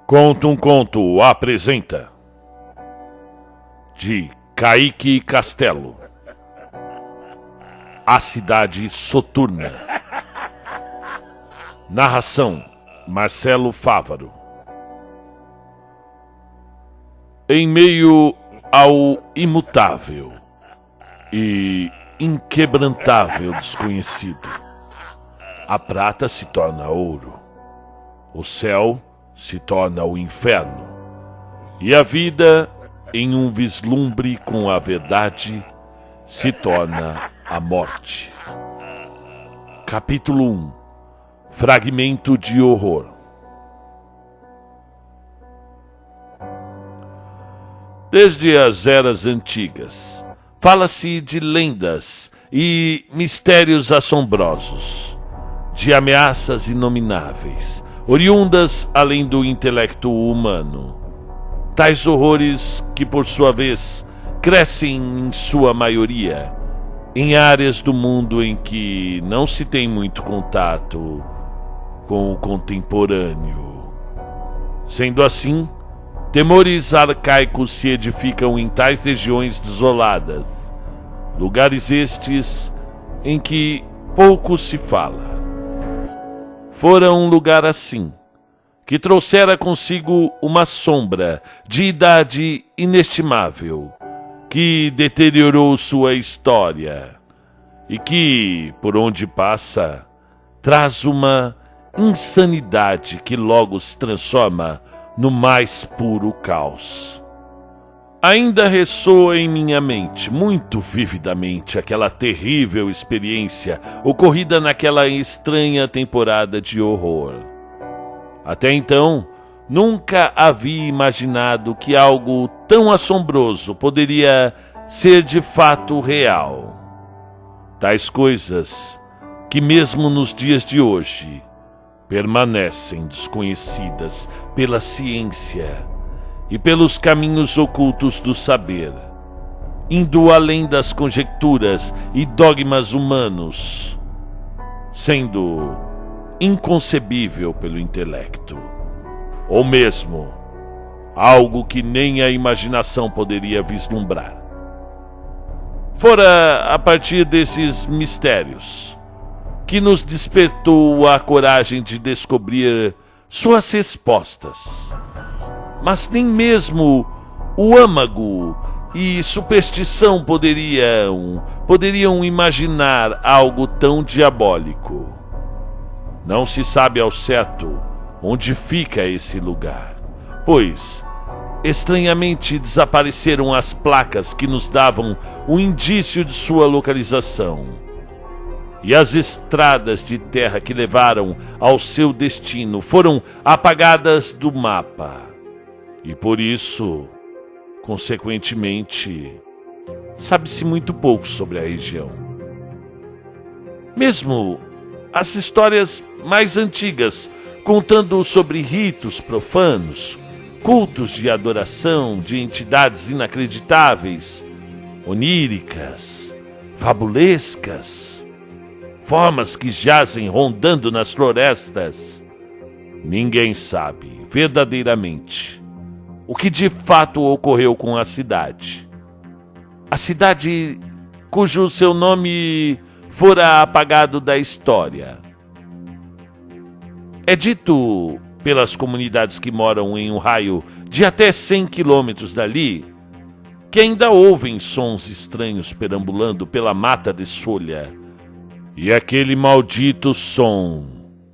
Conta um Conto apresenta de Kaique Castelo, A Cidade Soturna. Narração Marcelo Fávaro. Em meio ao imutável e inquebrantável desconhecido, a prata se torna ouro, o céu se torna o inferno, e a vida, em um vislumbre com a verdade, se torna a morte. Capítulo 1. Fragmento de horror. Desde as eras antigas, fala-se de lendas e mistérios assombrosos, de ameaças inomináveis, oriundas além do intelecto humano. Tais horrores que, por sua vez, crescem em sua maioria em áreas do mundo em que não se tem muito contato com o contemporâneo. Sendo assim, temores arcaicos se edificam em tais regiões desoladas, lugares estes em que pouco se fala. Fora um lugar assim, que trouxera consigo uma sombra de idade inestimável, que deteriorou sua história e que, por onde passa, traz uma insanidade que logo se transforma no mais puro caos. Ainda ressoa em minha mente, muito vividamente, aquela terrível experiência ocorrida naquela estranha temporada de horror. Até então, nunca havia imaginado que algo tão assombroso poderia ser de fato real. Tais coisas que, mesmo nos dias de hoje, permanecem desconhecidas pela ciência e pelos caminhos ocultos do saber, indo além das conjecturas e dogmas humanos, sendo inconcebível pelo intelecto, ou mesmo algo que nem a imaginação poderia vislumbrar. Fora a partir desses mistérios que nos despertou a coragem de descobrir suas respostas. Mas nem mesmo o âmago e superstição poderiam imaginar algo tão diabólico. Não se sabe ao certo onde fica esse lugar, pois estranhamente desapareceram as placas que nos davam um indício de sua localização, e as estradas de terra que levaram ao seu destino foram apagadas do mapa. E por isso, consequentemente, sabe-se muito pouco sobre a região. Mesmo as histórias mais antigas, contando sobre ritos profanos, cultos de adoração de entidades inacreditáveis, oníricas, fabulescas, formas que jazem rondando nas florestas, ninguém sabe verdadeiramente o que de fato ocorreu com a cidade. A cidade cujo seu nome fora apagado da história. É dito pelas comunidades que moram em um raio de até 100 quilômetros dali que ainda ouvem sons estranhos perambulando pela mata de folha, e aquele maldito som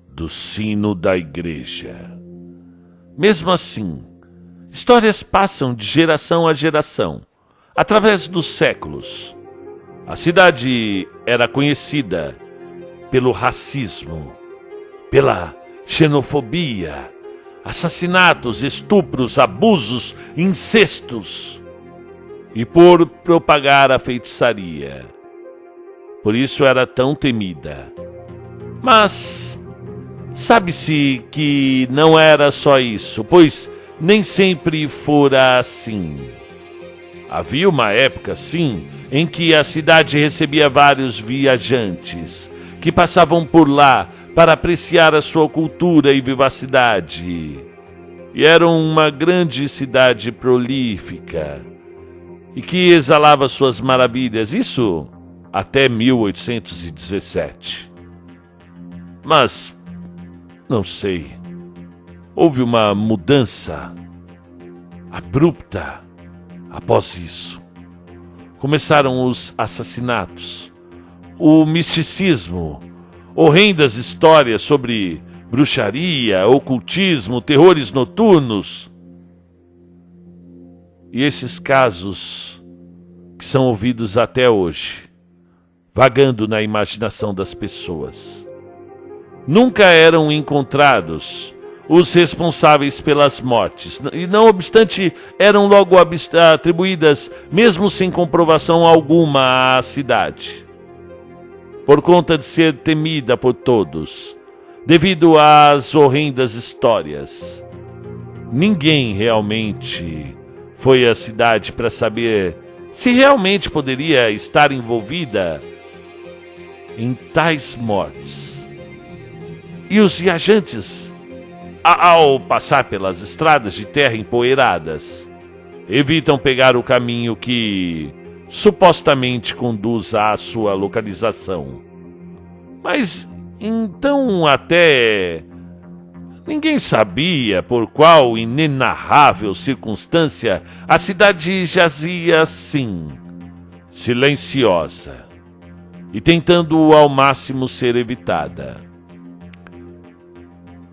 do sino da igreja. Mesmo assim, histórias passam de geração a geração, através dos séculos. A cidade era conhecida pelo racismo, pela xenofobia, assassinatos, estupros, abusos, incestos, e por propagar a feitiçaria. Por isso era tão temida. Mas sabe-se que não era só isso, pois nem sempre fora assim. Havia uma época, sim, em que a cidade recebia vários viajantes que passavam por lá para apreciar a sua cultura e vivacidade. e era uma grande cidade prolífica e que exalava suas maravilhas, isso até 1817. Mas, não sei, houve uma mudança abrupta após isso. Começaram os assassinatos, o misticismo, horrendas histórias sobre bruxaria, ocultismo, terrores noturnos. E esses casos que são ouvidos até hoje, vagando na imaginação das pessoas. Nunca eram encontrados os responsáveis pelas mortes, e não obstante eram logo atribuídas, mesmo sem comprovação alguma, à cidade. Por conta de ser temida por todos, devido às horrendas histórias. Ninguém realmente foi à cidade para saber se realmente poderia estar envolvida em tais mortes. E os viajantes, ao passar pelas estradas de terra empoeiradas, evitam pegar o caminho que supostamente conduz à sua localização. Mas então até ninguém sabia por qual inenarrável circunstância a cidade jazia assim, silenciosa, e tentando ao máximo ser evitada.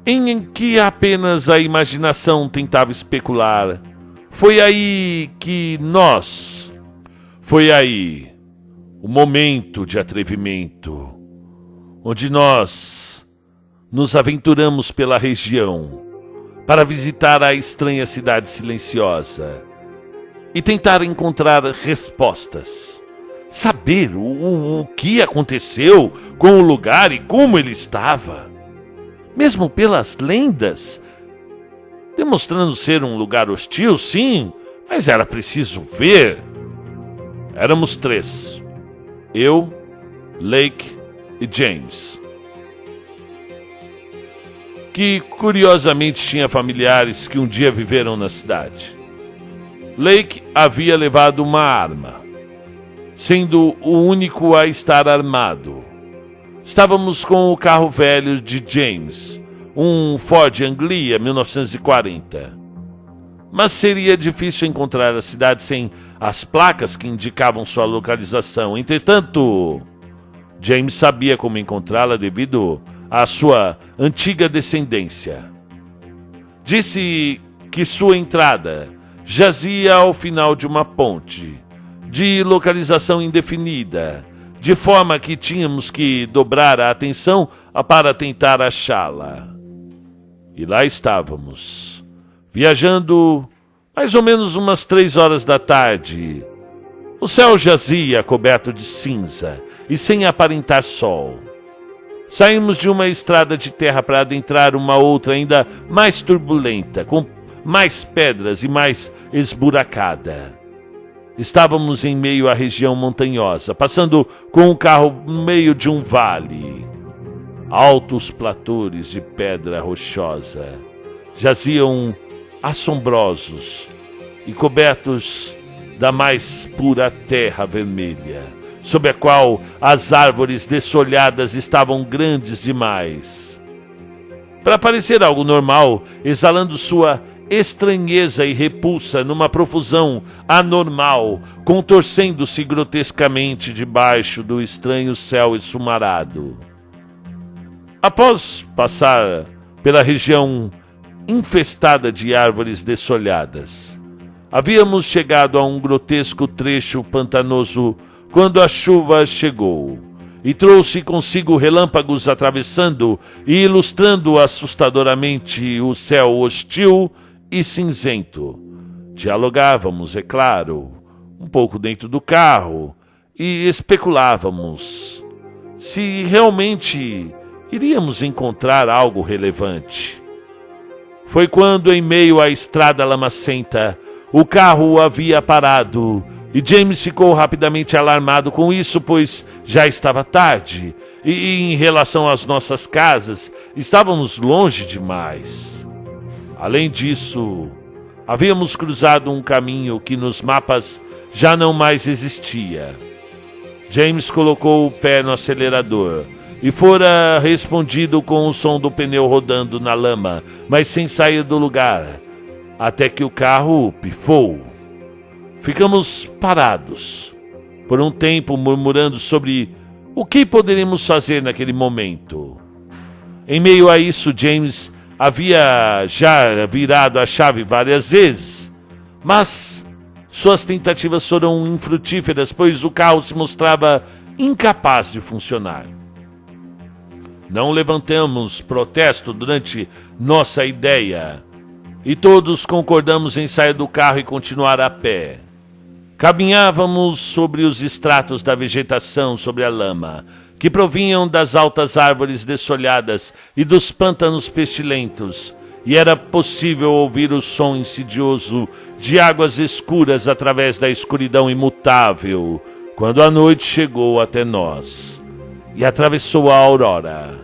Em que apenas a imaginação tentava especular. Foi aí o momento de atrevimento, onde nós nos aventuramos pela região para visitar a estranha cidade silenciosa e tentar encontrar respostas, saber o que aconteceu com o lugar e como ele estava. Mesmo pelas lendas, demonstrando ser um lugar hostil, sim, mas era preciso ver. Éramos 3, eu, Lake e James, que curiosamente tinha familiares que um dia viveram na cidade. Lake havia levado uma arma, sendo o único a estar armado. Estávamos com o carro velho de James, um Ford Anglia 1940. Mas seria difícil encontrar a cidade sem as placas que indicavam sua localização. Entretanto, James sabia como encontrá-la devido à sua antiga descendência. Disse que sua entrada jazia ao final de uma ponte, de localização indefinida, de forma que tínhamos que dobrar a atenção para tentar achá-la. E lá estávamos, viajando mais ou menos umas 3 horas da tarde. O céu jazia coberto de cinza e sem aparentar sol. Saímos de uma estrada de terra para adentrar uma outra ainda mais turbulenta, com mais pedras e mais esburacada. Estávamos em meio à região montanhosa, passando com o carro no meio de um vale. Altos platores de pedra rochosa jaziam assombrosos e cobertos da mais pura terra vermelha, sob a qual as árvores desfolhadas estavam grandes demais para parecer algo normal, exalando sua estranheza e repulsa numa profusão anormal, contorcendo-se grotescamente debaixo do estranho céu esfumarado. Após passar pela região infestada de árvores desfolhadas, havíamos chegado a um grotesco trecho pantanoso quando a chuva chegou e trouxe consigo relâmpagos atravessando e ilustrando assustadoramente o céu hostil e cinzento. Dialogávamos, é claro, um pouco dentro do carro e especulávamos se realmente iríamos encontrar algo relevante. Foi quando, em meio à estrada lamacenta, o carro havia parado e James ficou rapidamente alarmado com isso, pois já estava tarde e em relação às nossas casas, estávamos longe demais. Além disso, havíamos cruzado um caminho que nos mapas já não mais existia. James colocou o pé no acelerador e fora respondido com o som do pneu rodando na lama, mas sem sair do lugar, até que o carro pifou. Ficamos parados por um tempo, murmurando sobre o que poderíamos fazer naquele momento. Em meio a isso, James havia já virado a chave várias vezes, mas suas tentativas foram infrutíferas, pois o carro se mostrava incapaz de funcionar. Não levantamos protesto durante nossa ideia e todos concordamos em sair do carro e continuar a pé. Caminhávamos sobre os estratos da vegetação sobre a lama, que provinham das altas árvores desfolhadas e dos pântanos pestilentos, e era possível ouvir o som insidioso de águas escuras através da escuridão imutável, quando a noite chegou até nós e atravessou a aurora.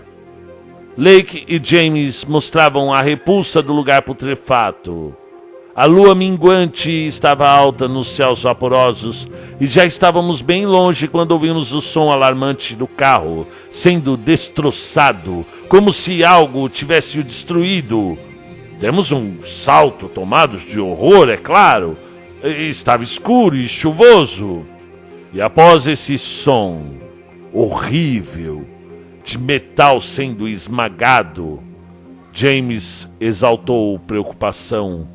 Lake e James mostravam a repulsa do lugar putrefato. A lua minguante estava alta nos céus vaporosos e já estávamos bem longe quando ouvimos o som alarmante do carro sendo destroçado, como se algo tivesse o destruído. Demos um salto, tomados de horror, é claro. Estava escuro e chuvoso. E após esse som horrível de metal sendo esmagado, James exaltou preocupação,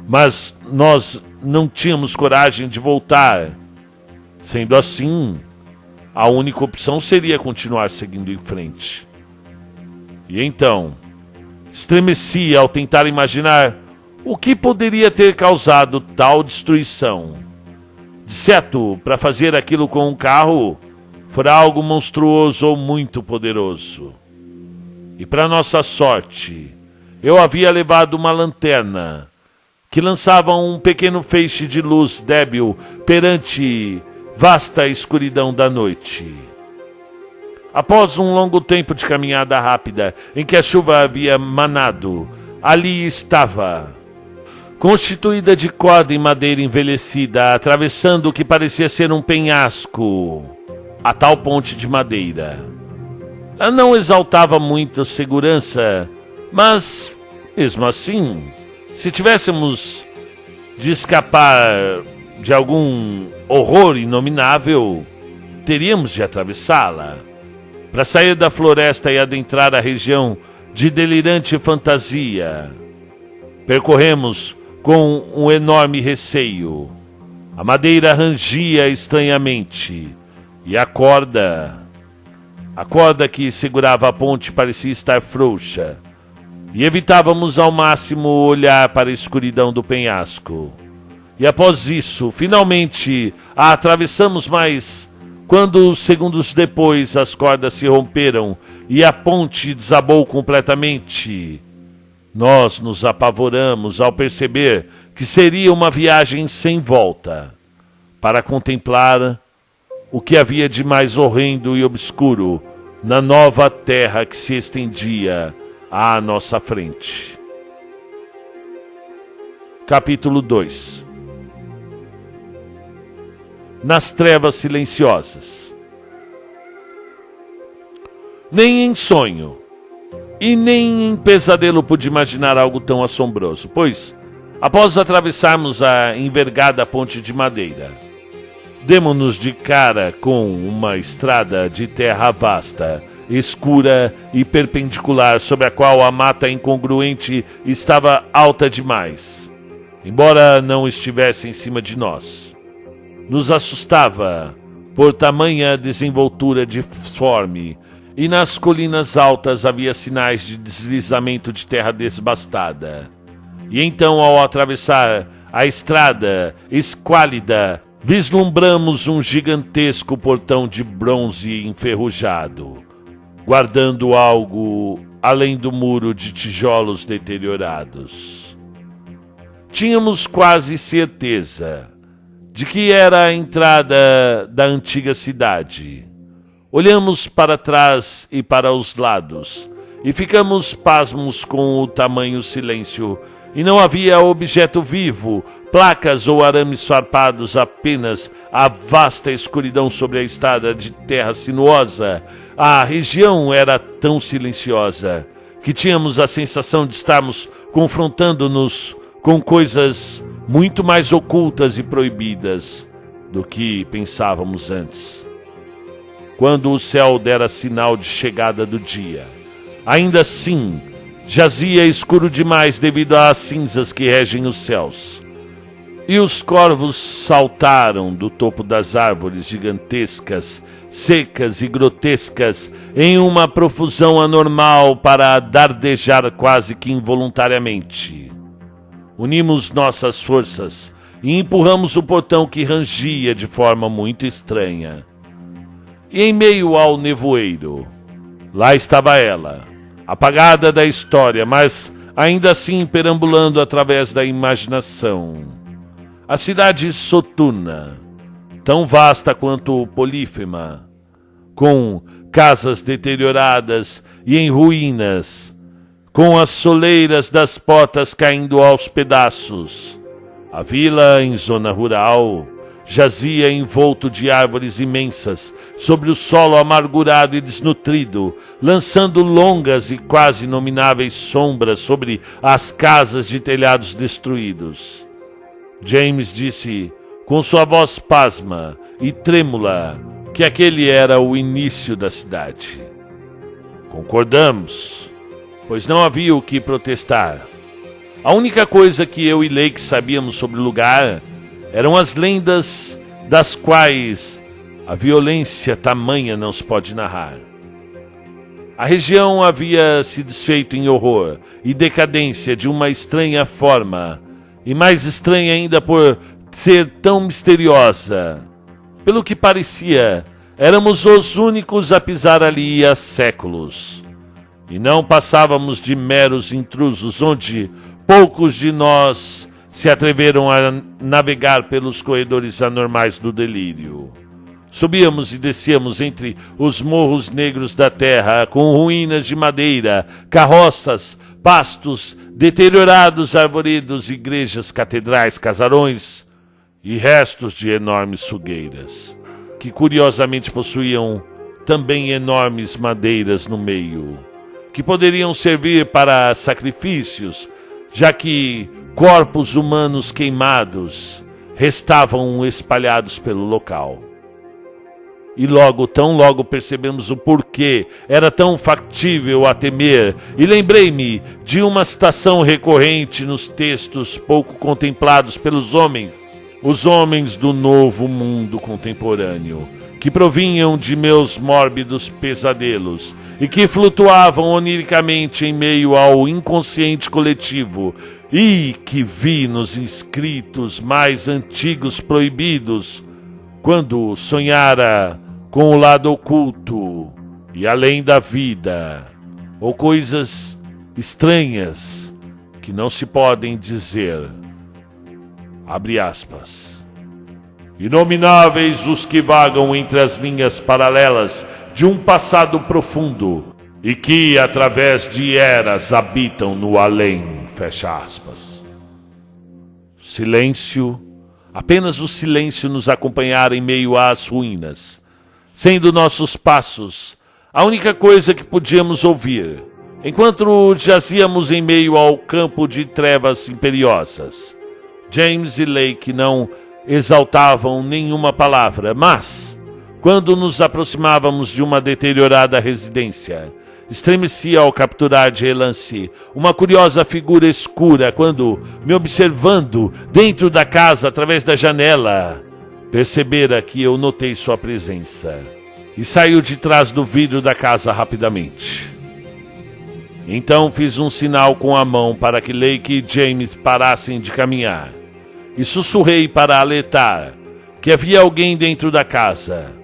mas nós não tínhamos coragem de voltar. Sendo assim, a única opção seria continuar seguindo em frente. E então, estremeci ao tentar imaginar o que poderia ter causado tal destruição. De certo, para fazer aquilo com um carro, fora algo monstruoso ou muito poderoso. E para nossa sorte, eu havia levado uma lanterna que lançava um pequeno feixe de luz débil perante vasta escuridão da noite. Após um longo tempo de caminhada rápida, em que a chuva havia manado, ali estava, constituída de corda e madeira envelhecida, atravessando o que parecia ser um penhasco, a tal ponte de madeira. Ela não exaltava muito segurança, mas, mesmo assim, se tivéssemos de escapar de algum horror inominável, teríamos de atravessá-la. Para sair da floresta e adentrar a região de delirante fantasia, percorremos com um enorme receio. A madeira rangia estranhamente e a corda que segurava a ponte parecia estar frouxa, e evitávamos ao máximo olhar para a escuridão do penhasco. E após isso, finalmente a atravessamos, mas quando segundos depois as cordas se romperam e a ponte desabou completamente, nós nos apavoramos ao perceber que seria uma viagem sem volta para contemplar o que havia de mais horrendo e obscuro na nova terra que se estendia à nossa frente. Capítulo 2. Nas trevas silenciosas. Nem em sonho e nem em pesadelo pude imaginar algo tão assombroso, pois, após atravessarmos a envergada ponte de madeira, demos-nos de cara com uma estrada de terra vasta, escura e perpendicular, sobre a qual a mata incongruente estava alta demais, embora não estivesse em cima de nós. Nos assustava por tamanha desenvoltura disforme, e nas colinas altas havia sinais de deslizamento de terra desbastada. E então, ao atravessar a estrada esquálida, vislumbramos um gigantesco portão de bronze enferrujado, guardando algo além do muro de tijolos deteriorados. Tínhamos quase certeza de que era a entrada da antiga cidade. Olhamos para trás e para os lados, e ficamos pasmos com o tamanho silêncio e não havia objeto vivo, placas ou arames farpados, apenas a vasta escuridão sobre a estrada de terra sinuosa. A região era tão silenciosa que tínhamos a sensação de estarmos confrontando-nos com coisas muito mais ocultas e proibidas do que pensávamos antes. Quando o céu dera sinal de chegada do dia, ainda assim, jazia escuro demais devido às cinzas que regem os céus. E os corvos saltaram do topo das árvores gigantescas, secas e grotescas, em uma profusão anormal para dardejar quase que involuntariamente. Unimos nossas forças e empurramos o portão que rangia de forma muito estranha. E em meio ao nevoeiro, lá estava ela, apagada da história, mas ainda assim perambulando através da imaginação. A cidade Sotuna, tão vasta quanto Polífema, com casas deterioradas e em ruínas, com as soleiras das portas caindo aos pedaços. A vila, em zona rural, jazia envolto de árvores imensas, sobre o solo amargurado e desnutrido, lançando longas e quase inomináveis sombras sobre as casas de telhados destruídos. James disse, com sua voz pasma e trêmula, que aquele era o início da cidade. Concordamos, pois não havia o que protestar. A única coisa que eu e Lake sabíamos sobre o lugar eram as lendas das quais a violência tamanha não se pode narrar. A região havia se desfeito em horror e decadência de uma estranha forma, e mais estranha ainda por ser tão misteriosa. Pelo que parecia, éramos os únicos a pisar ali há séculos, e não passávamos de meros intrusos, onde poucos de nós se atreveram a navegar pelos corredores anormais do delírio. Subíamos e descíamos entre os morros negros da terra, com ruínas de madeira, carroças, pastos, deteriorados arvoredos, igrejas, catedrais, casarões e restos de enormes fogueiras, que curiosamente possuíam também enormes madeiras no meio, que poderiam servir para sacrifícios, já que corpos humanos queimados restavam espalhados pelo local. E tão logo percebemos o porquê era tão factível a temer, e lembrei-me de uma citação recorrente nos textos pouco contemplados pelos homens, os homens do novo mundo contemporâneo, que provinham de meus mórbidos pesadelos e que flutuavam oniricamente em meio ao inconsciente coletivo, e que vi nos escritos mais antigos proibidos, quando sonhara com o lado oculto e além da vida, ou coisas estranhas que não se podem dizer. Abre aspas. Inomináveis os que vagam entre as linhas paralelas de um passado profundo e que, através de eras, habitam no além. Fecha aspas. Silêncio. Apenas o silêncio nos acompanhara em meio às ruínas, sendo nossos passos a única coisa que podíamos ouvir, enquanto jazíamos em meio ao campo de trevas imperiosas. James e Lake não exaltavam nenhuma palavra, mas, quando nos aproximávamos de uma deteriorada residência, estremecia ao capturar de relance uma curiosa figura escura quando, me observando dentro da casa através da janela, percebera que eu notei sua presença e saiu de trás do vidro da casa rapidamente. Então fiz um sinal com a mão para que Lake e James parassem de caminhar e sussurrei para alertar que havia alguém dentro da casa.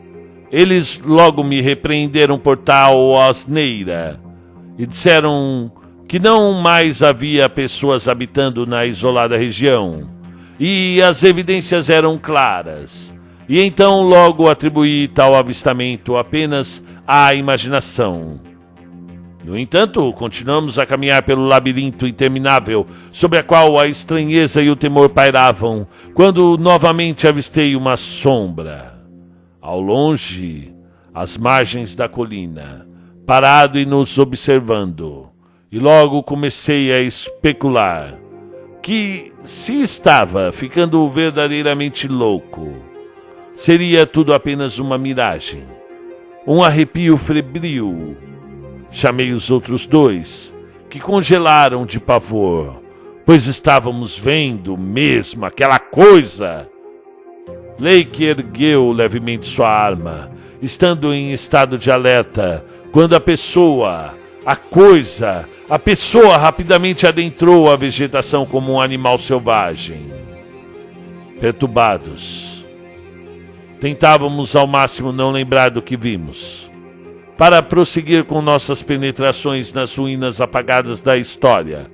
Eles logo me repreenderam por tal asneira e disseram que não mais havia pessoas habitando na isolada região, e as evidências eram claras. E então logo atribuí tal avistamento apenas à imaginação. No entanto, continuamos a caminhar pelo labirinto interminável, sobre a qual a estranheza e o temor pairavam, quando novamente avistei uma sombra. Ao longe, às margens da colina, parado e nos observando, e logo comecei a especular que, se estava ficando verdadeiramente louco, seria tudo apenas uma miragem, um arrepio febril. Chamei os outros dois, que congelaram de pavor, pois estávamos vendo mesmo aquela coisa. Lake ergueu levemente sua arma, estando em estado de alerta, quando a pessoa rapidamente adentrou a vegetação como um animal selvagem. Perturbados, tentávamos ao máximo não lembrar do que vimos, para prosseguir com nossas penetrações nas ruínas apagadas da história,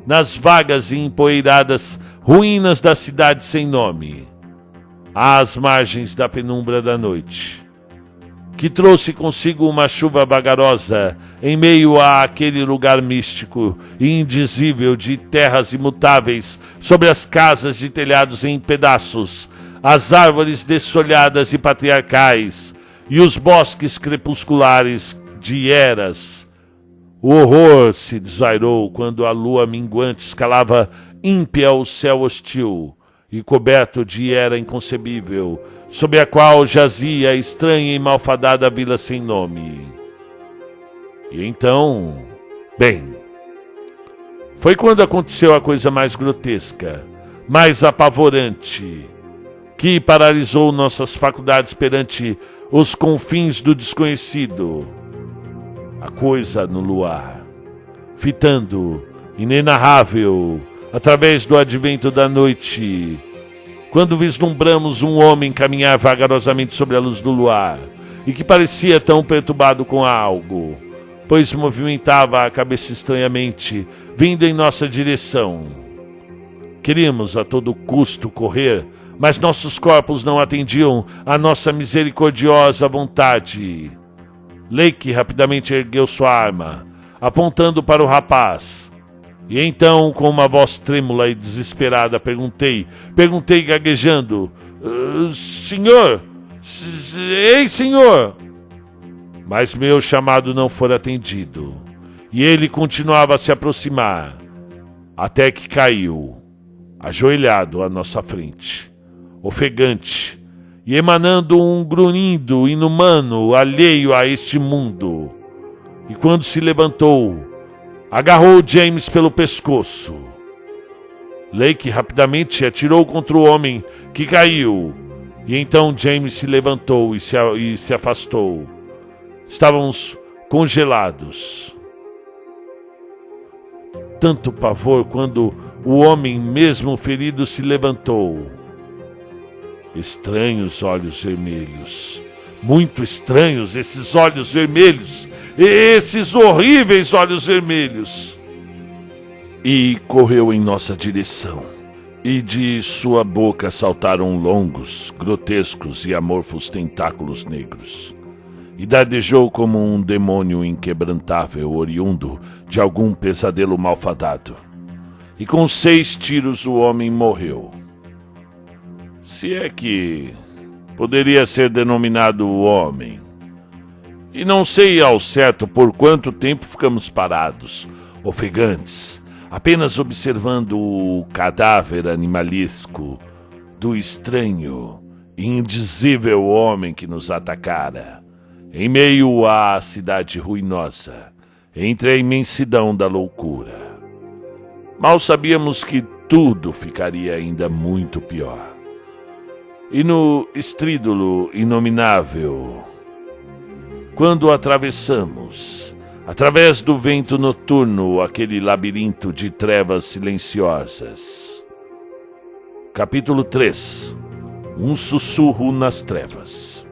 nas vagas e empoeiradas ruínas da cidade sem nome, às margens da penumbra da noite, que trouxe consigo uma chuva vagarosa em meio àquele lugar místico e indizível de terras imutáveis sobre as casas de telhados em pedaços, as árvores desfolhadas e patriarcais, e os bosques crepusculares de eras. O horror se desvairou quando a lua minguante escalava ímpia o céu hostil e coberto de era inconcebível, sob a qual jazia a estranha e malfadada vila sem nome. E então, foi quando aconteceu a coisa mais grotesca, mais apavorante, que paralisou nossas faculdades perante os confins do desconhecido. A coisa no luar, fitando, inenarrável, através do advento da noite, quando vislumbramos um homem caminhar vagarosamente sobre a luz do luar, e que parecia tão perturbado com algo, pois movimentava a cabeça estranhamente, vindo em nossa direção. Queríamos a todo custo correr, mas nossos corpos não atendiam à nossa misericordiosa vontade. Lake rapidamente ergueu sua arma, apontando para o rapaz. E então, com uma voz trêmula e desesperada, perguntei gaguejando: Senhor? Ei, senhor! Mas meu chamado não fora atendido, e ele continuava a se aproximar, até que caiu, ajoelhado à nossa frente, ofegante, e emanando um grunhido inumano alheio a este mundo. E quando se levantou, agarrou James pelo pescoço. Lake rapidamente atirou contra o homem, que caiu, e então James se levantou e se afastou. Estávamos congelados. Tanto pavor quando o homem, mesmo ferido, se levantou. Estranhos olhos vermelhos. Muito estranhos esses olhos vermelhos. Esses horríveis olhos vermelhos. E correu em nossa direção. E de sua boca saltaram longos, grotescos e amorfos tentáculos negros. E dardejou como um demônio inquebrantável oriundo de algum pesadelo malfadado. E com 6 tiros o homem morreu. Se é que poderia ser denominado homem. E não sei ao certo por quanto tempo ficamos parados, ofegantes, apenas observando o cadáver animalesco do estranho e indizível homem que nos atacara, em meio à cidade ruinosa, entre a imensidão da loucura. Mal sabíamos que tudo ficaria ainda muito pior. E no estrídulo inominável, quando atravessamos, através do vento noturno, aquele labirinto de trevas silenciosas. Capítulo 3. Um sussurro nas trevas.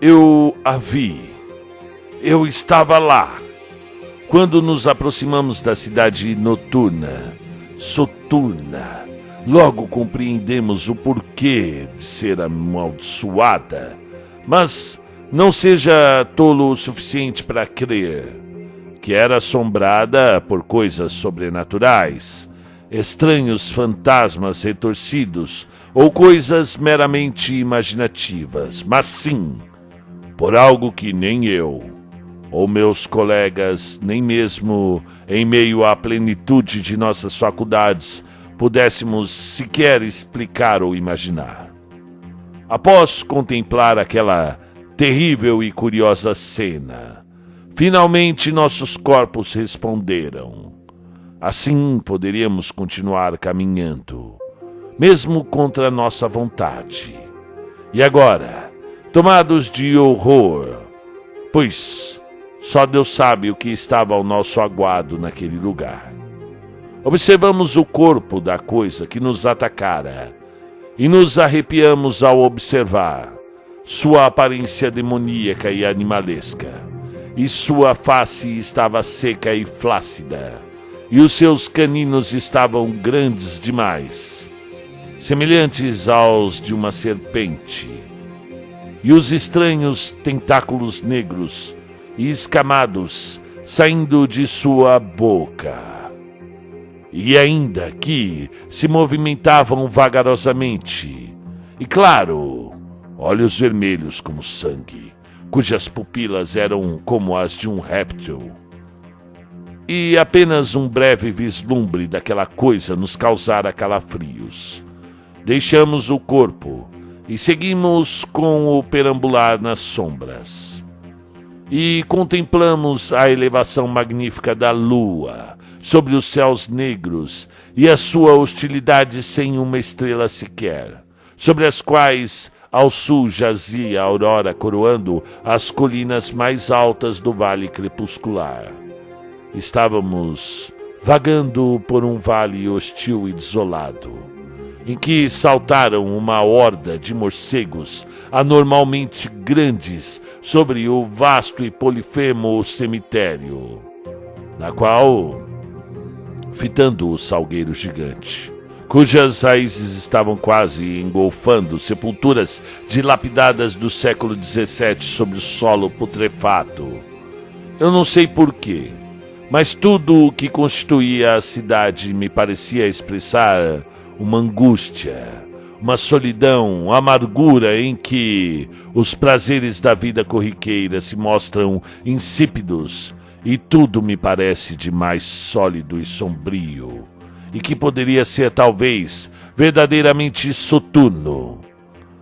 Eu a vi. Eu estava lá. Quando nos aproximamos da cidade noturna, soturna, logo compreendemos o porquê de ser amaldiçoada, mas não seja tolo o suficiente para crer. que era assombrada por coisas sobrenaturais, estranhos fantasmas retorcidos ou coisas meramente imaginativas, mas sim por algo que nem eu ou meus colegas, nem mesmo em meio à plenitude de nossas faculdades, pudéssemos sequer explicar ou imaginar. Após contemplar aquela terrível e curiosa cena, finalmente nossos corpos responderam. Assim poderíamos continuar caminhando, mesmo contra nossa vontade. E agora, tomados de horror, pois só Deus sabe o que estava ao nosso aguardo naquele lugar. Observamos o corpo da coisa que nos atacara e nos arrepiamos ao observar sua aparência demoníaca e animalesca. E sua face estava seca e flácida, e os seus caninos estavam grandes demais, semelhantes aos de uma serpente. E os estranhos tentáculos negros e escamados saindo de sua boca. E ainda que se movimentavam vagarosamente. E claro, olhos vermelhos como sangue, cujas pupilas eram como as de um réptil. E apenas um breve vislumbre daquela coisa nos causara calafrios. Deixamos o corpo e seguimos com o perambular nas sombras. E contemplamos a elevação magnífica da lua sobre os céus negros e a sua hostilidade sem uma estrela sequer, sobre as quais ao sul jazia a aurora coroando as colinas mais altas do vale crepuscular. Estávamos vagando por um vale hostil e desolado, em que saltaram uma horda de morcegos anormalmente grandes sobre o vasto e polifemo cemitério, na qual, fitando o salgueiro gigante, cujas raízes estavam quase engolfando sepulturas dilapidadas do século XVII sobre o solo putrefato. Eu não sei porquê, mas tudo o que constituía a cidade me parecia expressar uma angústia, uma solidão, uma amargura em que os prazeres da vida corriqueira se mostram insípidos e tudo me parece de mais sólido e sombrio, e que poderia ser talvez verdadeiramente soturno.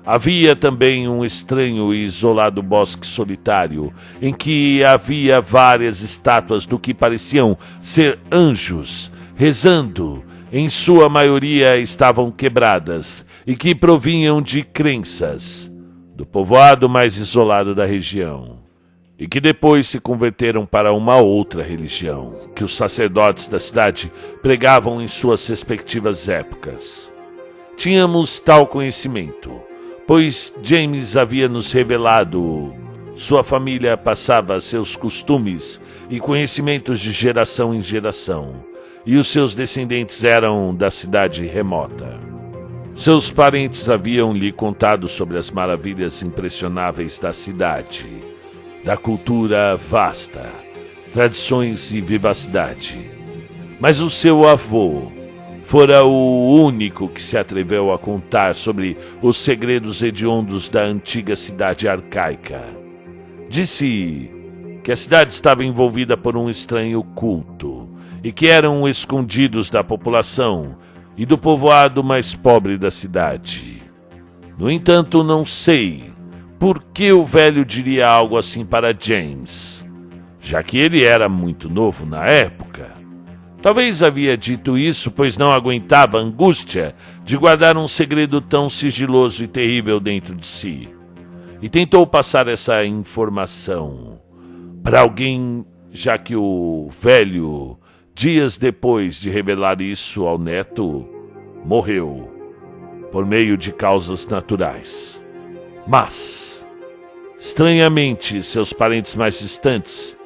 Havia também um estranho e isolado bosque solitário, em que havia várias estátuas do que pareciam ser anjos, rezando. Em sua maioria estavam quebradas e que provinham de crenças do povoado mais isolado da região e que depois se converteram para uma outra religião que os sacerdotes da cidade pregavam em suas respectivas épocas. Tínhamos tal conhecimento, pois James havia nos revelado. Sua família passava seus costumes e conhecimentos de geração em geração, e os seus descendentes eram da cidade remota. Seus parentes haviam lhe contado sobre as maravilhas impressionáveis da cidade, da cultura vasta, tradições e vivacidade. Mas o seu avô fora o único que se atreveu a contar sobre os segredos hediondos da antiga cidade arcaica. Disse que a cidade estava envolvida por um estranho culto, e que eram escondidos da população e do povoado mais pobre da cidade. No entanto, não sei por que o velho diria algo assim para James, já que ele era muito novo na época. Talvez havia dito isso, pois não aguentava a angústia de guardar um segredo tão sigiloso e terrível dentro de si, e tentou passar essa informação para alguém, já que o velho, dias depois de revelar isso ao neto, morreu por meio de causas naturais. Mas, estranhamente, seus parentes mais distantes,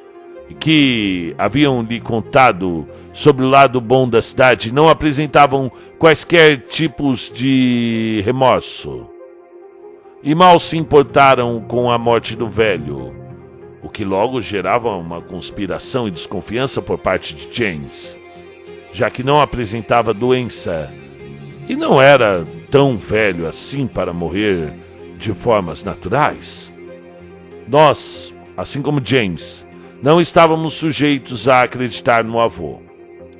que haviam lhe contado sobre o lado bom da cidade, não apresentavam quaisquer tipos de remorso, e mal se importaram com a morte do velho, o que logo gerava uma conspiração e desconfiança por parte de James, já que não apresentava doença e não era tão velho assim para morrer de formas naturais. Nós, assim como James, não estávamos sujeitos a acreditar no avô,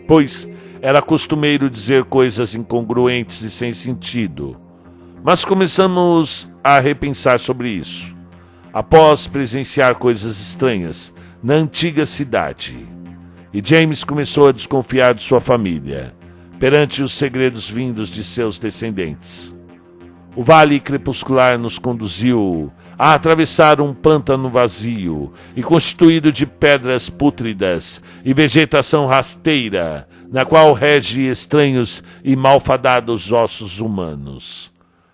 pois era costumeiro dizer coisas incongruentes e sem sentido. Mas começamos a repensar sobre isso, após presenciar coisas estranhas na antiga cidade. E James começou a desconfiar de sua família, perante os segredos vindos de seus descendentes. O vale crepuscular nos conduziu a atravessar um pântano vazio e constituído de pedras pútridas e vegetação rasteira, na qual rege estranhos e malfadados ossos humanos.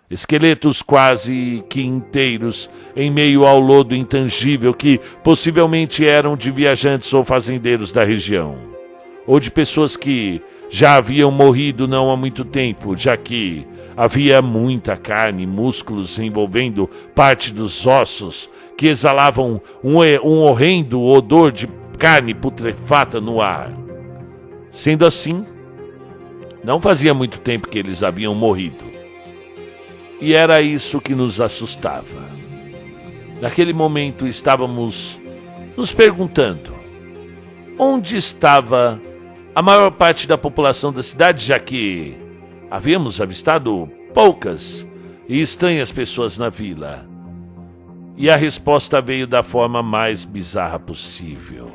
Esqueletos quase que inteiros em meio ao lodo intangível que possivelmente eram de viajantes ou fazendeiros da região, ou de pessoas que já haviam morrido não há muito tempo, já que havia muita carne e músculos envolvendo parte dos ossos que exalavam um horrendo odor de carne putrefata no ar. Sendo assim, não fazia muito tempo que eles haviam morrido. E era isso que nos assustava. Naquele momento estávamos nos perguntando onde estava a maior parte da população da cidade, já que havíamos avistado poucas e estranhas pessoas na vila. E a resposta veio da forma mais bizarra possível.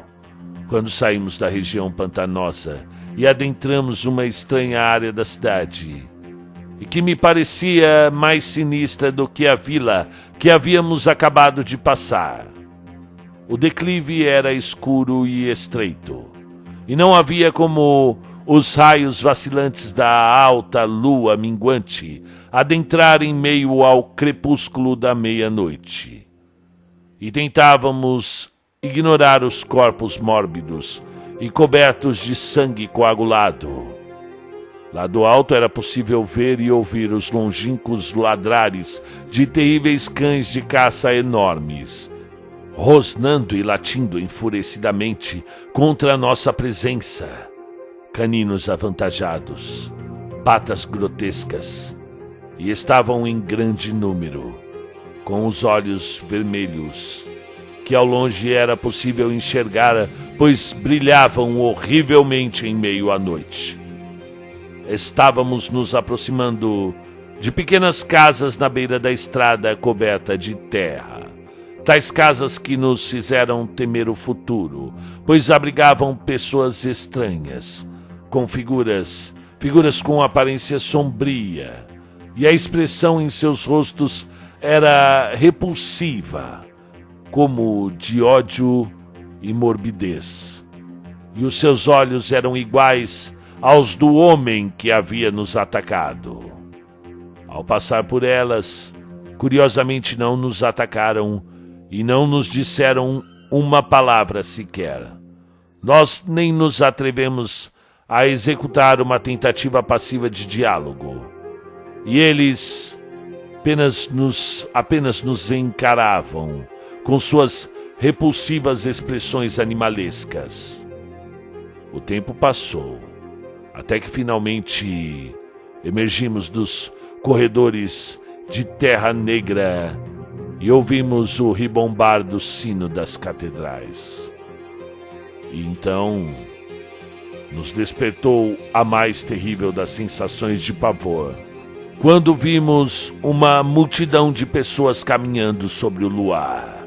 Quando saímos da região pantanosa e adentramos uma estranha área da cidade, e que me parecia mais sinistra do que a vila que havíamos acabado de passar. O declive era escuro e estreito, e não havia como os raios vacilantes da alta lua minguante adentrar em meio ao crepúsculo da meia-noite. E tentávamos ignorar os corpos mórbidos e cobertos de sangue coagulado. Lá do alto era possível ver e ouvir os longínquos ladrares de terríveis cães de caça enormes, rosnando e latindo enfurecidamente contra a nossa presença. Caninos avantajados, patas grotescas, e estavam em grande número, com os olhos vermelhos, que ao longe era possível enxergar, pois brilhavam horrivelmente em meio à noite. Estávamos nos aproximando de pequenas casas na beira da estrada coberta de terra. Tais casas que nos fizeram temer o futuro, pois abrigavam pessoas estranhas, com figuras com aparência sombria, e a expressão em seus rostos era repulsiva, como de ódio e morbidez. E os seus olhos eram iguais aos do homem que havia nos atacado. Ao passar por elas, curiosamente não nos atacaram e não nos disseram uma palavra sequer. Nós nem nos atrevemos a executar uma tentativa passiva de diálogo. E eles apenas nos encaravam com suas repulsivas expressões animalescas. O tempo passou, até que finalmente emergimos dos corredores de terra negra e ouvimos o ribombar do sino das catedrais. E então nos despertou a mais terrível das sensações de pavor, quando vimos uma multidão de pessoas caminhando sobre o luar,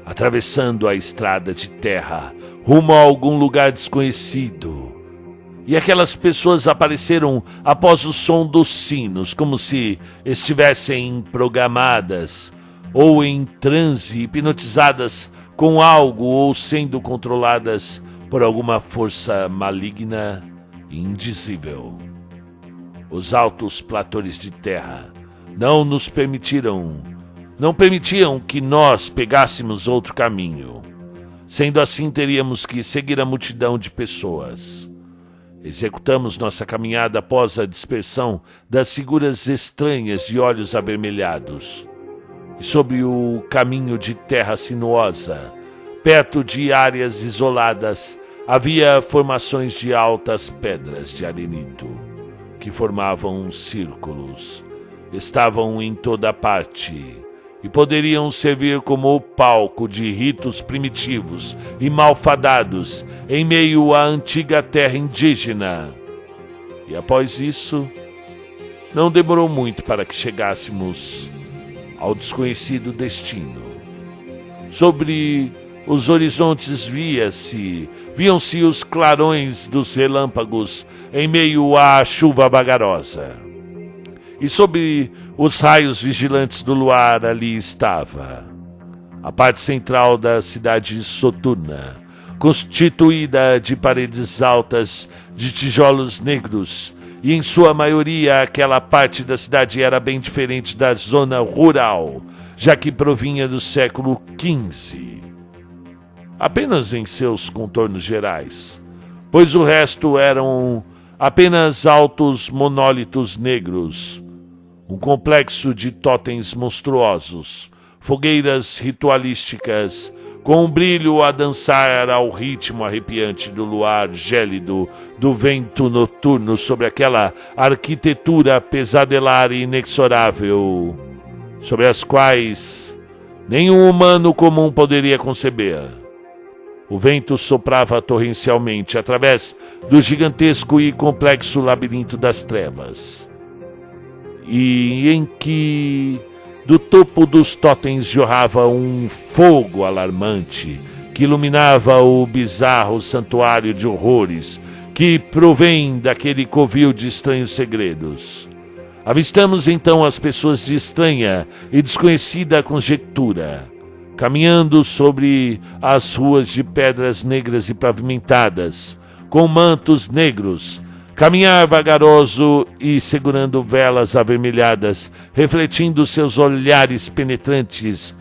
atravessando a estrada de terra rumo a algum lugar desconhecido. E aquelas pessoas apareceram após o som dos sinos, como se estivessem programadas ou em transe, hipnotizadas com algo ou sendo controladas por alguma força maligna e indizível. Os altos platores de terra não permitiam que nós pegássemos outro caminho. Sendo assim, teríamos que seguir a multidão de pessoas. Executamos nossa caminhada após a dispersão das figuras estranhas de olhos avermelhados. E sobre o caminho de terra sinuosa, perto de áreas isoladas, havia formações de altas pedras de arenito, que formavam círculos. Estavam em toda parte e poderiam servir como palco de ritos primitivos e malfadados em meio à antiga terra indígena. E após isso, não demorou muito para que chegássemos ao desconhecido destino. Sobre os horizontes viam-se os clarões dos relâmpagos em meio à chuva vagarosa. E sobre os raios vigilantes do luar ali estava a parte central da cidade soturna, constituída de paredes altas de tijolos negros, e em sua maioria aquela parte da cidade era bem diferente da zona rural, já que provinha do século XV. Apenas em seus contornos gerais, pois o resto eram apenas altos monólitos negros, um complexo de totens monstruosos, fogueiras ritualísticas, com um brilho a dançar ao ritmo arrepiante do luar gélido do vento noturno sobre aquela arquitetura pesadelar e inexorável, sobre as quais nenhum humano comum poderia conceber. O vento soprava torrencialmente através do gigantesco e complexo labirinto das trevas, e em que do topo dos totens jorrava um fogo alarmante que iluminava o bizarro santuário de horrores que provém daquele covil de estranhos segredos. Avistamos então as pessoas de estranha e desconhecida conjectura, caminhando sobre as ruas de pedras negras e pavimentadas, com mantos negros, caminhar vagaroso e segurando velas avermelhadas, refletindo seus olhares penetrantes,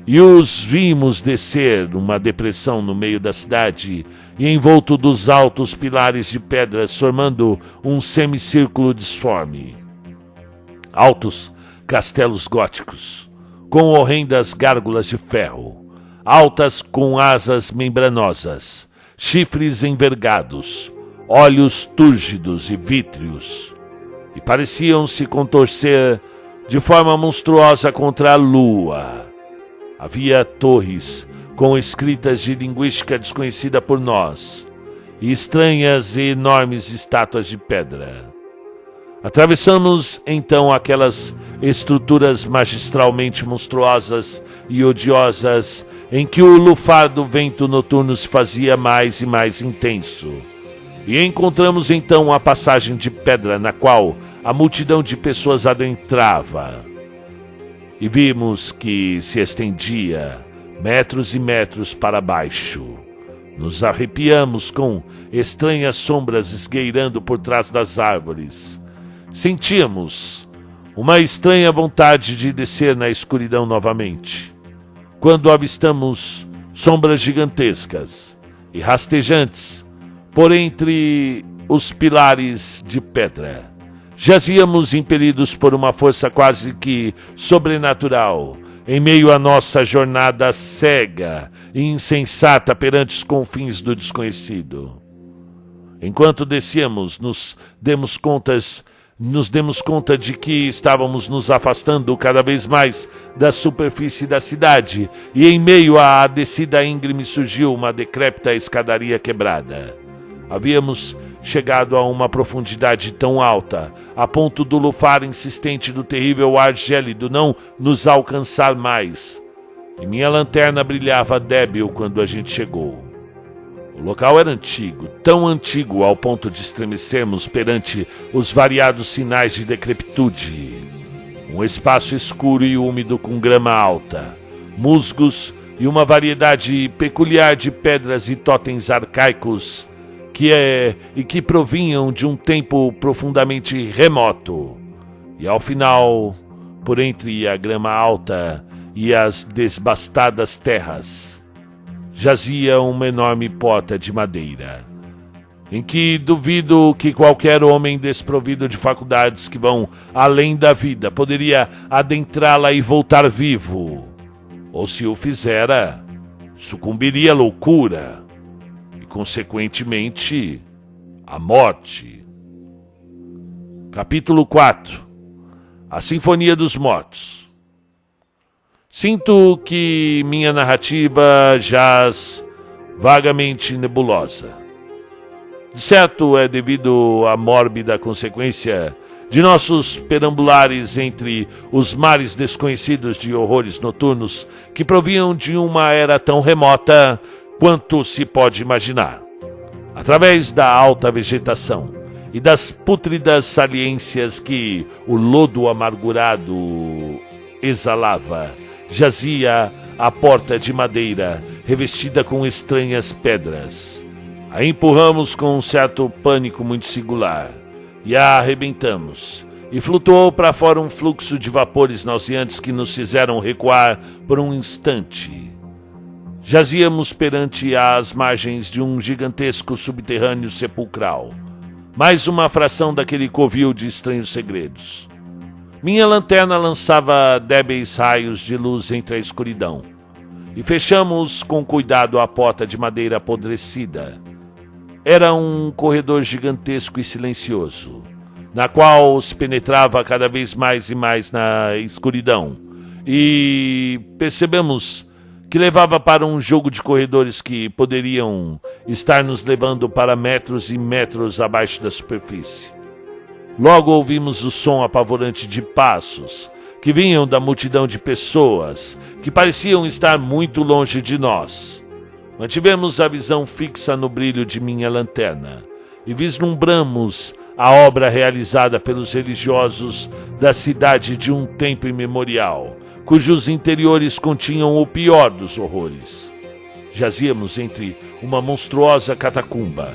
e os vimos descer numa depressão no meio da cidade, e envolto dos altos pilares de pedras, formando um semicírculo disforme. Altos castelos góticos, com horrendas gárgulas de ferro, altas com asas membranosas, chifres envergados, olhos túrgidos e vítreos, e pareciam se contorcer de forma monstruosa contra a lua. Havia torres com escritas de linguística desconhecida por nós, e estranhas e enormes estátuas de pedra. Atravessamos então aquelas estruturas magistralmente monstruosas e odiosas em que o lufar do vento noturno se fazia mais e mais intenso. E encontramos então a passagem de pedra na qual a multidão de pessoas adentrava. E vimos que se estendia metros e metros para baixo. Nos arrepiamos com estranhas sombras esgueirando por trás das árvores. Sentíamos uma estranha vontade de descer na escuridão novamente, quando avistamos sombras gigantescas e rastejantes por entre os pilares de pedra. Jazíamos impelidos por uma força quase que sobrenatural, em meio à nossa jornada cega e insensata perante os confins do desconhecido. Enquanto descíamos, nos demos conta de que estávamos nos afastando cada vez mais da superfície da cidade, e em meio à descida íngreme surgiu uma decrépita escadaria quebrada. Havíamos chegado a uma profundidade tão alta, a ponto do lufar insistente do terrível ar gélido não nos alcançar mais, e minha lanterna brilhava débil quando a gente chegou. O local era antigo, tão antigo ao ponto de estremecermos perante os variados sinais de decrepitude. Um espaço escuro e úmido com grama alta, musgos e uma variedade peculiar de pedras e totens arcaicos que provinham de um tempo profundamente remoto. E ao final, por entre a grama alta e as desbastadas terras, jazia uma enorme porta de madeira, em que duvido que qualquer homem desprovido de faculdades que vão além da vida poderia adentrá-la e voltar vivo. Ou se o fizera, sucumbiria à loucura e, consequentemente, à morte. Capítulo 4. A Sinfonia dos Mortos. Sinto que minha narrativa jaz vagamente nebulosa. De certo, é devido à mórbida consequência de nossos perambulares entre os mares desconhecidos de horrores noturnos que provinham de uma era tão remota quanto se pode imaginar. Através da alta vegetação e das pútridas saliências que o lodo amargurado exalava, jazia a porta de madeira revestida com estranhas pedras. A empurramos com um certo pânico muito singular e a arrebentamos, e flutuou para fora um fluxo de vapores nauseantes que nos fizeram recuar por um instante. Jazíamos perante as margens de um gigantesco subterrâneo sepulcral, mais uma fração daquele covil de estranhos segredos. Minha lanterna lançava débeis raios de luz entre a escuridão, e fechamos com cuidado a porta de madeira apodrecida. Era um corredor gigantesco e silencioso, na qual se penetrava cada vez mais e mais na escuridão, e percebemos que levava para um jogo de corredores que poderiam estar nos levando para metros e metros abaixo da superfície. Logo ouvimos o som apavorante de passos, que vinham da multidão de pessoas, que pareciam estar muito longe de nós. Mantivemos a visão fixa no brilho de minha lanterna, e vislumbramos a obra realizada pelos religiosos da cidade de um tempo imemorial, cujos interiores continham o pior dos horrores. Jazíamos entre uma monstruosa catacumba,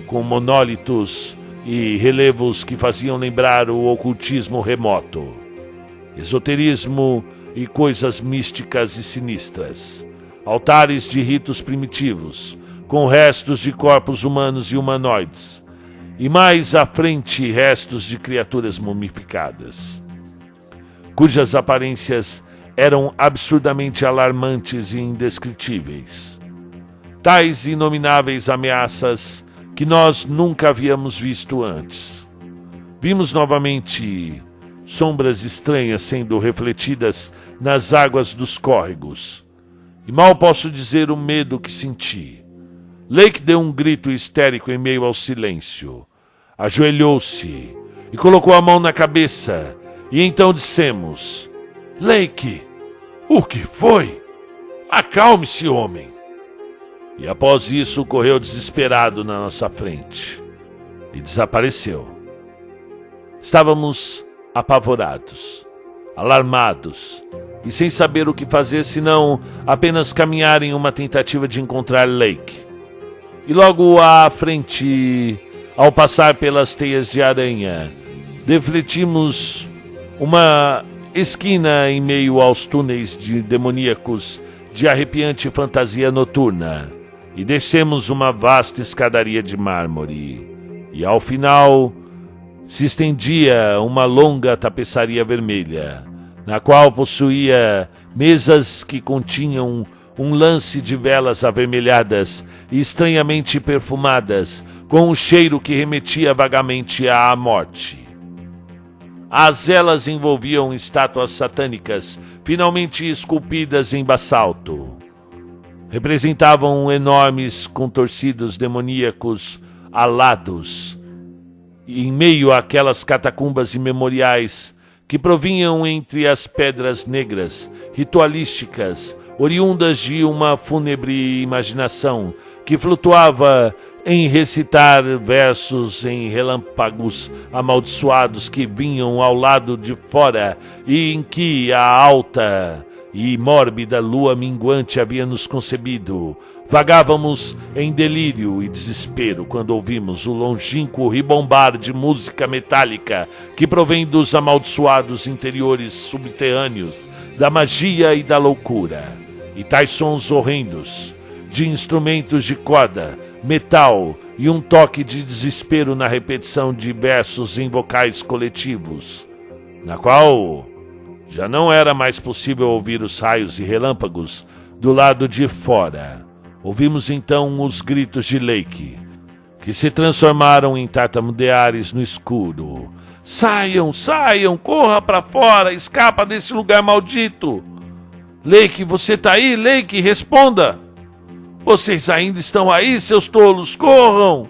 com monólitos e relevos que faziam lembrar o ocultismo remoto, esoterismo e coisas místicas e sinistras, altares de ritos primitivos, com restos de corpos humanos e humanoides, e mais à frente restos de criaturas mumificadas, cujas aparências eram absurdamente alarmantes e indescritíveis. Tais inomináveis ameaças que nós nunca havíamos visto antes. Vimos novamente sombras estranhas sendo refletidas nas águas dos córregos, e mal posso dizer o medo que senti. Lake deu um grito histérico em meio ao silêncio, ajoelhou-se e colocou a mão na cabeça, e então dissemos: Lake, o que foi? Acalme-se, homem. E após isso correu desesperado na nossa frente e desapareceu. Estávamos apavorados, alarmados e sem saber o que fazer senão apenas caminhar em uma tentativa de encontrar Lake. E logo à frente, ao passar pelas teias de aranha, defletimos uma esquina em meio aos túneis demoníacos de arrepiante fantasia noturna, e descemos uma vasta escadaria de mármore, e ao final se estendia uma longa tapeçaria vermelha, na qual possuía mesas que continham um lance de velas avermelhadas e estranhamente perfumadas, com um cheiro que remetia vagamente à morte. As velas envolviam estátuas satânicas, finalmente esculpidas em basalto. Representavam enormes contorcidos demoníacos alados, em meio àquelas catacumbas imemoriais que provinham entre as pedras negras, ritualísticas, oriundas de uma fúnebre imaginação que flutuava em recitar versos em relâmpagos amaldiçoados que vinham ao lado de fora e em que a alta e mórbida lua minguante havia nos concebido. Vagávamos em delírio e desespero quando ouvimos o longínquo ribombar de música metálica que provém dos amaldiçoados interiores subterrâneos da magia e da loucura. E tais sons horrendos de instrumentos de corda, metal e um toque de desespero na repetição de versos em vocais coletivos, na qual já não era mais possível ouvir os raios e relâmpagos, do lado de fora. Ouvimos então os gritos de Lake, que se transformaram em tartamudeares no escuro. Saiam, saiam, corra para fora, escapa desse lugar maldito. Lake, você tá aí? Lake, responda. Vocês ainda estão aí, seus tolos, corram.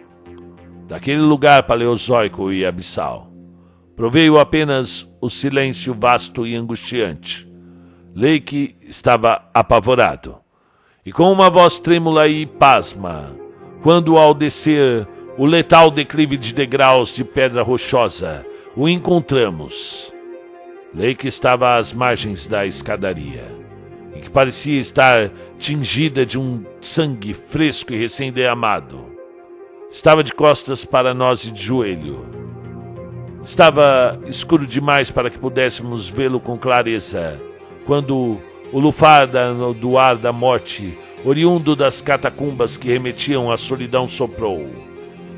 Daquele lugar paleozoico e abissal proveio apenas o silêncio vasto e angustiante. Lake estava apavorado, e com uma voz trêmula e pasma, quando ao descer o letal declive de degraus de pedra rochosa, o encontramos. Lake estava às margens da escadaria, e que parecia estar tingida de um sangue fresco e recém-derramado. Estava de costas para nós e de joelho. Estava escuro demais para que pudéssemos vê-lo com clareza, quando o lufar do ar da morte, oriundo das catacumbas que remetiam à solidão, soprou.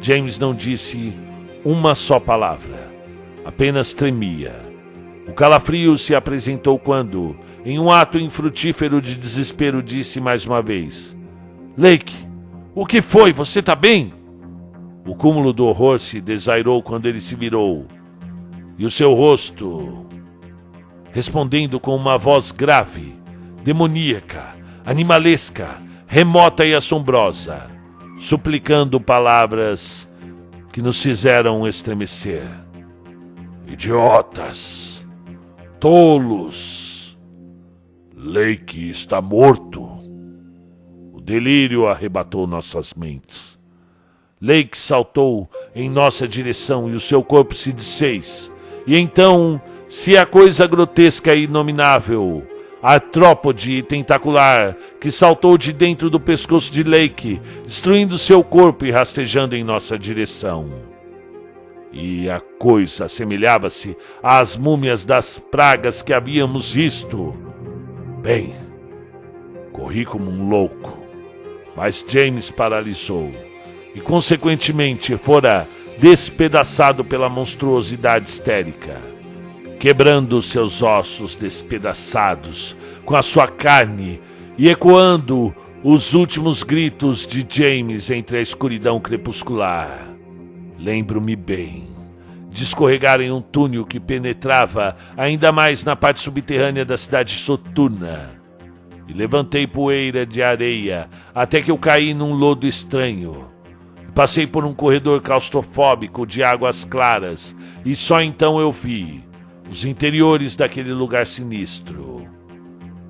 James não disse uma só palavra, apenas tremia. O calafrio se apresentou quando, em um ato infrutífero de desespero, disse mais uma vez: Lake, o que foi? Você tá bem? O cúmulo do horror se desairou quando ele se virou, e o seu rosto, respondendo com uma voz grave, demoníaca, animalesca, remota e assombrosa, suplicando palavras que nos fizeram estremecer. Idiotas! Tolos! Lake está morto! O delírio arrebatou nossas mentes. Lake saltou em nossa direção e o seu corpo se desfez. E então, se a coisa grotesca e inominável, artrópode tentacular, que saltou de dentro do pescoço de Lake, destruindo seu corpo e rastejando em nossa direção. E a coisa assemelhava-se às múmias das pragas que havíamos visto. Bem, corri como um louco, mas James paralisou e, consequentemente, fora despedaçado pela monstruosidade histérica, quebrando seus ossos despedaçados com a sua carne e ecoando os últimos gritos de James entre a escuridão crepuscular. Lembro-me bem de escorregar em um túnel que penetrava ainda mais na parte subterrânea da cidade soturna, e levantei poeira de areia até que eu caí num lodo estranho. Passei por um corredor claustrofóbico de águas claras, e só então eu vi os interiores daquele lugar sinistro.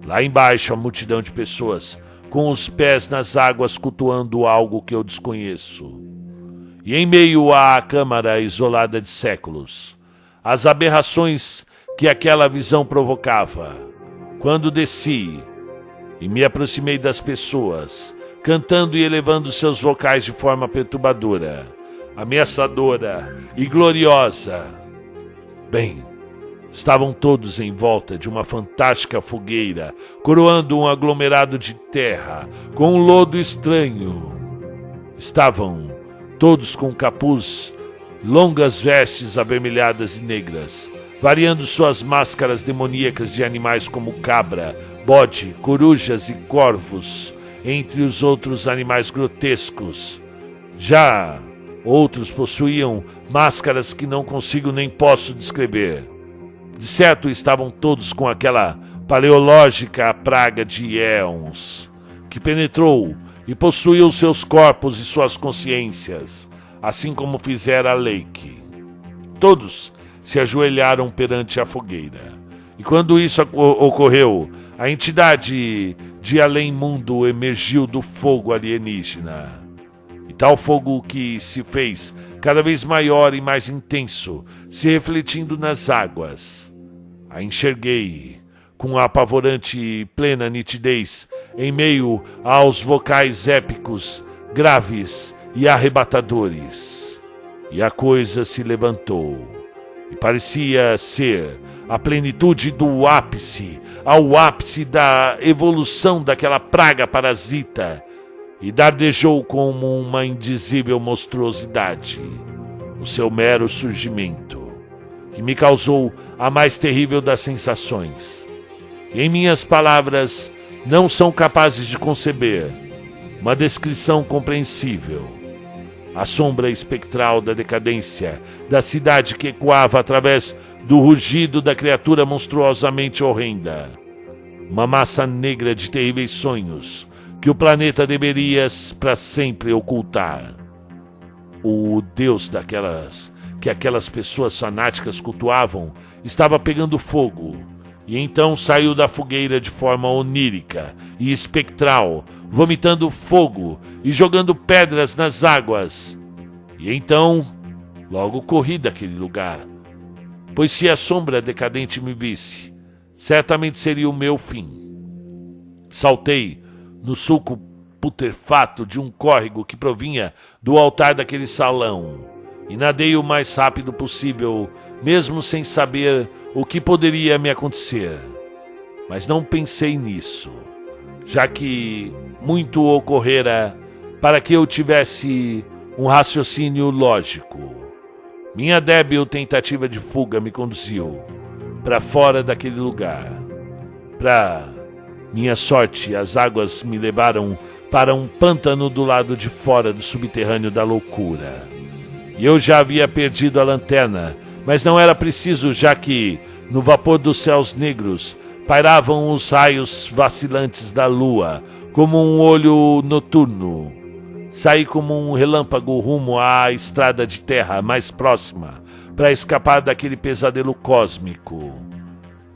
Lá embaixo, a multidão de pessoas, com os pés nas águas, cultuando algo que eu desconheço. E em meio à câmara isolada de séculos, as aberrações que aquela visão provocava. Quando desci e me aproximei das pessoas, cantando e elevando seus vocais de forma perturbadora, ameaçadora e gloriosa. Bem, estavam todos em volta de uma fantástica fogueira, coroando um aglomerado de terra com um lodo estranho. Estavam todos com capuz, longas vestes avermelhadas e negras, variando suas máscaras demoníacas de animais como cabra, bode, corujas e corvos, entre os outros animais grotescos. Já outros possuíam máscaras que não consigo nem posso descrever. De certo, estavam todos com aquela paleológica praga de éons, que penetrou e possuiu seus corpos e suas consciências, assim como fizera Lake. Todos se ajoelharam perante a fogueira. E quando isso ocorreu, a entidade de além-mundo emergiu do fogo alienígena. E tal fogo que se fez cada vez maior e mais intenso, se refletindo nas águas. A enxerguei com a apavorante e plena nitidez, em meio aos vocais épicos, graves e arrebatadores. E a coisa se levantou, e parecia ser a plenitude do ápice, ao ápice da evolução daquela praga parasita, e dardejou como uma indizível monstruosidade o seu mero surgimento, que me causou a mais terrível das sensações. E em minhas palavras não são capazes de conceber uma descrição compreensível. A sombra espectral da decadência da cidade que ecoava através do rugido da criatura monstruosamente horrenda. Uma massa negra de terríveis sonhos que o planeta deveria para sempre ocultar. O Deus que aquelas pessoas fanáticas cultuavam estava pegando fogo, e então saiu da fogueira de forma onírica e espectral, vomitando fogo e jogando pedras nas águas. E então, logo corri daquele lugar, pois se a sombra decadente me visse, certamente seria o meu fim. Saltei no sulco putrefato de um córrego que provinha do altar daquele salão, e nadei o mais rápido possível, mesmo sem saber o que poderia me acontecer. Mas não pensei nisso, já que muito ocorrera para que eu tivesse um raciocínio lógico. Minha débil tentativa de fuga me conduziu para fora daquele lugar. Para minha sorte, as águas me levaram para um pântano do lado de fora do subterrâneo da loucura. E eu já havia perdido a lanterna, mas não era preciso, já que, no vapor dos céus negros, pairavam os raios vacilantes da lua, como um olho noturno. Saí como um relâmpago rumo à estrada de terra mais próxima, para escapar daquele pesadelo cósmico.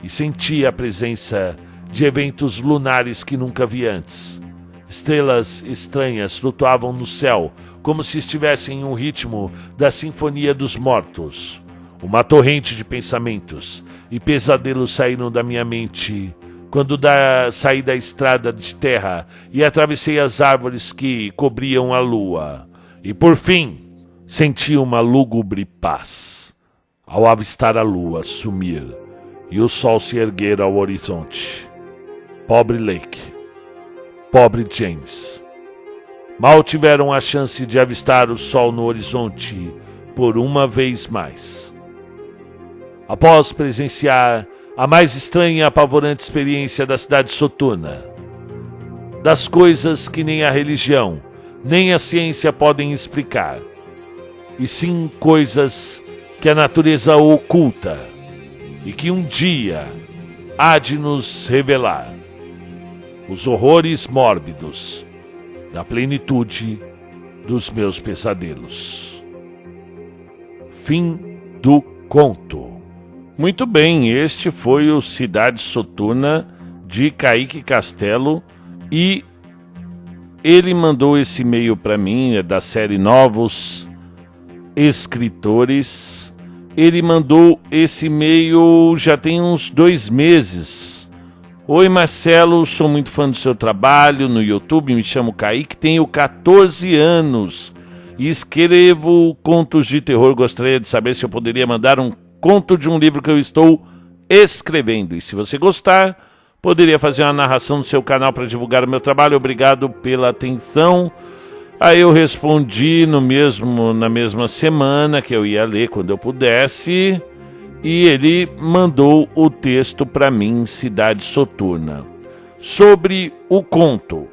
E senti a presença de eventos lunares que nunca vi antes. Estrelas estranhas flutuavam no céu, como se estivessem em um ritmo da Sinfonia dos Mortos. Uma torrente de pensamentos e pesadelos saíram da minha mente quando saí da estrada de terra e atravessei as árvores que cobriam a lua. E por fim, senti uma lúgubre paz ao avistar a lua sumir e o sol se erguer ao horizonte. Pobre Lake, pobre James. Mal tiveram a chance de avistar o sol no horizonte por uma vez mais. Após presenciar a mais estranha e apavorante experiência da cidade soturna, das coisas que nem a religião, nem a ciência podem explicar, e sim coisas que a natureza oculta e que um dia há de nos revelar. Os horrores mórbidos da plenitude dos meus pesadelos. Fim do conto. Muito bem, este foi o Cidade Soturna de Kaique Castelo, e ele mandou esse e-mail para mim, é da série Novos Escritores. Ele mandou esse e-mail já tem uns 2 meses. Oi Marcelo, sou muito fã do seu trabalho no YouTube, me chamo Kaique, tenho 14 anos e escrevo contos de terror. Gostaria de saber se eu poderia mandar um conto de um livro que eu estou escrevendo. E se você gostar, poderia fazer uma narração no seu canal para divulgar o meu trabalho. Obrigado pela atenção. Aí eu respondi na mesma semana que eu ia ler quando eu pudesse. E ele mandou o texto para mim, Cidade Soturna. Sobre o conto.